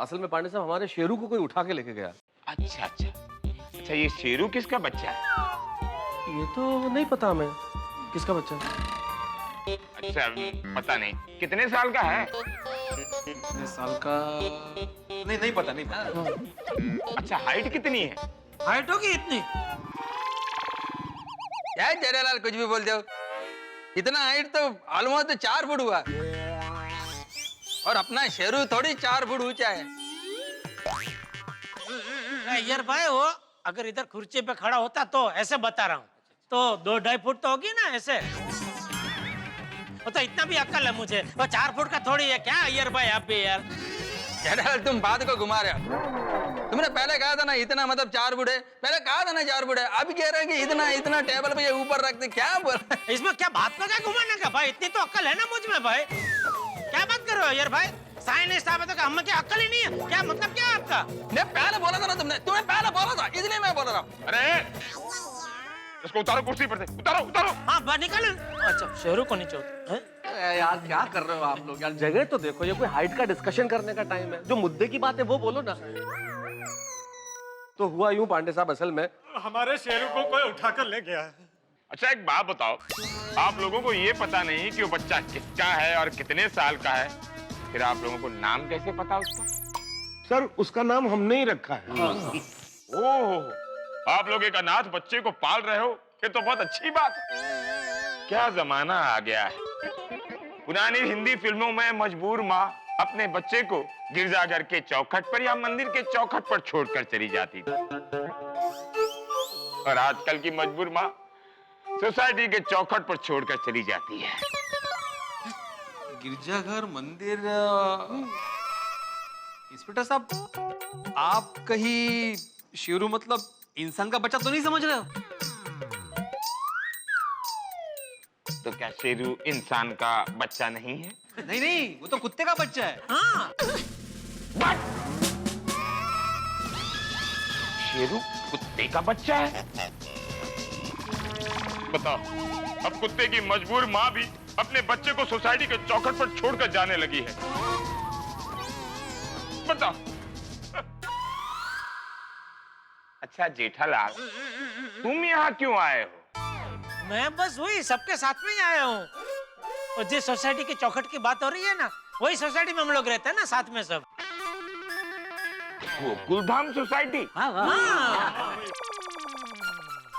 असल में पांडे साहब, हमारे शेरू को कोई उठा के लेके गया। अच्छा, ये शेरू किसका बच्चा है? ये तो नहीं पता हमें किसका बच्चा है। अच्छा, पता नहीं। कितने साल का है? कितने साल का नहीं पता। अच्छा, हाइट कितनी है? हाइट होगी इतनी? क्या जेठालाल कुछ भी बोलते हो? इतना हाइट तो ऑलमोस्ट 4 फुट हुआ। और अपना शेरू थोड़ी 4 फुट ऊंचा है। यार भाई, वो अगर इधर कुर्सी पे खड़ा होता तो ऐसे बता रहा हूँ, तो 2-2.5 फुट तो होगी ना ऐसे। वो तो इतना भी अक्ल है मुझे, वो 4 फुट का थोड़ी है। क्या यार भाई, आप भी यार। जेठालाल, तुम बात को घुमा रहे हो। तुमने पहले कहा था ना इतना मतलब 4 फुट है। पहले कहा था ना 4 फुट है। अभी कह रहे हैं कि इतना टेबल पे ये ऊपर रखते। क्या बोल रहे हैं? इसमें क्या बात का क्या घुमाने का भाई? इतनी तो अक्ल है ना मुझ में भाई। क्या बात कर रहे हो यार भाई? साइंस साहब तो हमें क्या अक्ल ही नहीं है? क्या मतलब क्या है आपका? मैं पहले बोला था ना, तुमने पहले बोला था, इसलिए मैं बोल रहा हूँ। अरे इसको उतारो कुर्सी पर से, उतारो। हाँ बाहर निकालो। अच्छा, शेरू को नीचे उतारो। यार क्या कर रहे हो आप लोग? यार जगह तो देखो, ये कोई हाइट का डिस्कशन करने का टाइम है। जो मुद्दे की बात है वो बोलो ना। तो हुआ यूं पांडे साहब, असल में हमारे शेरू को कोई उठाकर ले गया। अच्छा, एक बात बताओ, आप लोगों को ये पता नहीं कि वो बच्चा किसका है और कितने साल का है? फिर आप लोगों को नाम कैसे पता उसका? सर, उसका नाम हमने ही रखा है। ओह, आप लोग एक अनाथ बच्चे को पाल रहे हो, ये तो बहुत अच्छी बात है। क्या जमाना आ गया है। पुरानी हिंदी फिल्मों में मजबूर माँ अपने बच्चे को गिरजाघर के चौखट पर या मंदिर के चौखट पर छोड़कर चली जाती थी, और आजकल की मजबूर माँ सोसाइटी के चौखट पर छोड़कर चली जाती है। गिरजाघर, मंदिर। इंस्पेक्टर साहब, आप कहीं शेरू मतलब इंसान का बच्चा तो नहीं समझ रहे हो? तो क्या शेरू इंसान का बच्चा नहीं है? नहीं, वो तो कुत्ते का बच्चा है। हाँ। शेरू कुत्ते का बच्चा है? बताओ, अब कुत्ते की मजबूर माँ भी अपने बच्चे को सोसाइटी के चौखट पर छोड़कर जाने लगी है। बताओ। अच्छा जेठालाल, तुम यहाँ क्यों आए हो? मैं बस वही सबके साथ में ही आया हूँ। और जिस सोसाइटी की चौखट की बात हो रही है ना, वही सोसाइटी में हम लोग रहते हैं ना साथ में सब। वो गुलधाम सोसाइटी? हाँ।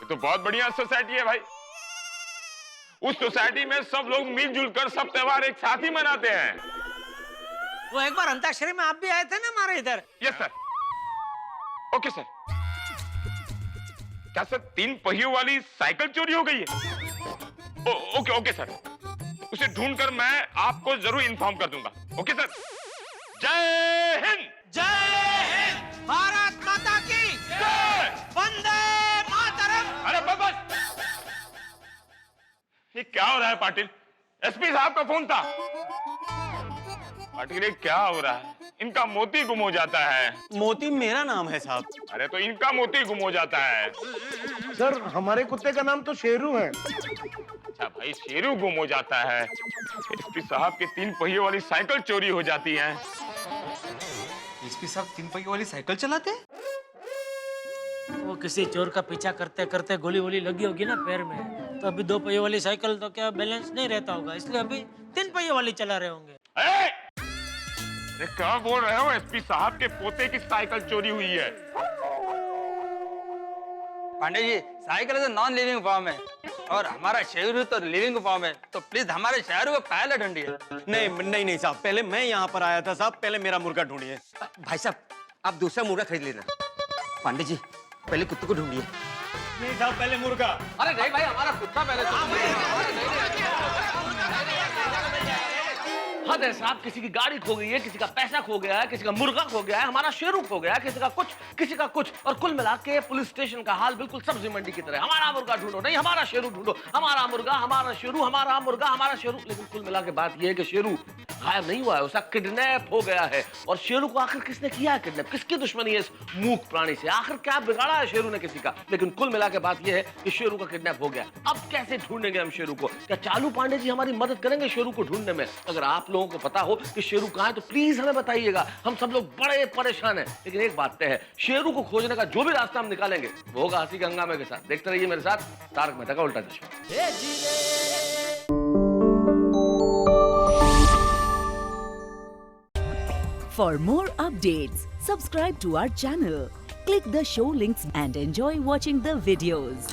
ये तो बहुत बढ़िया सोसाइटी है भाई। उस सोसाइटी में सब लोग मिलजुल कर सब त्योहार एक साथ ही मनाते हैं। वो एक बार अंताक्षरी में आप भी आए थे ना हमारे इधर। Yes sir. Okay sir. क्या सर 3 पहियों वाली साइकिल चोरी हो गई है? ओके ओके सर, उसे ढूंढकर मैं आपको जरूर इन्फॉर्म कर दूंगा। Okay sir. जय हिंद। जय हिंद। भारत माता की जय। वंदे मातरम। अरे बस ये क्या हो रहा है पाटिल? एसपी साहब का फोन था। पाटिल ये क्या हो रहा है? इनका मोती गुम हो जाता है। मोती मेरा नाम है साहब। अरे तो इनका मोती गुम हो जाता है। सर हमारे कुत्ते का नाम तो शेरू है। अच्छा भाई, शेरू गुम हो जाता है, एसपी साहब के 3 पहियों वाली साइकिल चोरी हो जाती है। एसपी साहब 3 पहियों वाली साइकिल चलाते? वो किसी चोर का पीछा करते करते गोली वोली लगी होगी ना पैर में, तो अभी 2 पहियों वाली साइकिल तो क्या बैलेंस नहीं रहता होगा, इसलिए अभी 3 पहियों वाली चला रहे होंगे। अरे क्या बोल रहे हो? एसपी साहब के पोते की साइकिल चोरी हुई है। पांडे जी, साइकिल तो नॉन लिविंग फॉर्म है और हमारा शेरू तो लिविंग फॉर्म है, तो प्लीज हमारे शेरू को पहले ढूंढिए। नहीं साहब, पहले मैं यहाँ पर आया था साहब, पहले मेरा मुर्गा ढूंढिए। भाई साहब आप दूसरा मुर्गा खरीद लेना। पांडे जी पहले कुत्ते को ढूंढिए। नहीं साहब पहले मुर्गा। अरे नहीं भाई, हमारा कुत्ता पहले। हद है साहब, किसी की गाड़ी खो गई है, किसी का पैसा खो गया है, किसी का मुर्गा खो गया है, हमारा शेरू खो गया है, किसी का कुछ और कुल मिला के पुलिस स्टेशन का हाल बिल्कुल सब्जी मंडी की तरह। हमारा मुर्गा ढूंढो, नहीं हमारा शेरू ढूंढो, हमारा मुर्गा हमारा शेरू, हमारा मुर्गा हमारा शेरू। लेकिन कुल मिला के बात यह है कि शेरू गायब नहीं हुआ है, उसका किडनैप हो गया है। और शेरू को आखिर किसने किया है किडनैप? किसकी दुश्मनी है इस मूक प्राणी से? आखिर क्या बिगाड़ा है शेरू ने किसी का? लेकिन कुल मिला के बात यह है कि शेरू का किडनैप हो गया। अब कैसे ढूंढेंगे हम शेरू को? क्या चालू पांडे जी हमारी मदद करेंगे शेरू को ढूंढने में? अगर आप लोगों को पता हो कि शेरू कहाँ है तो प्लीज हमें बताइएगा। हम सब लोग बड़े परेशान हैं। लेकिन एक बात तय है, शेरू को खोजने का जो भी रास्ता हम निकालेंगे वो होगा हंसी के हंगामे के साथ। देखते रहिए मेरे साथ तारक मेहता का उल्टा चश्मा। For more updates, subscribe to our channel, click the show links and enjoy watching the videos.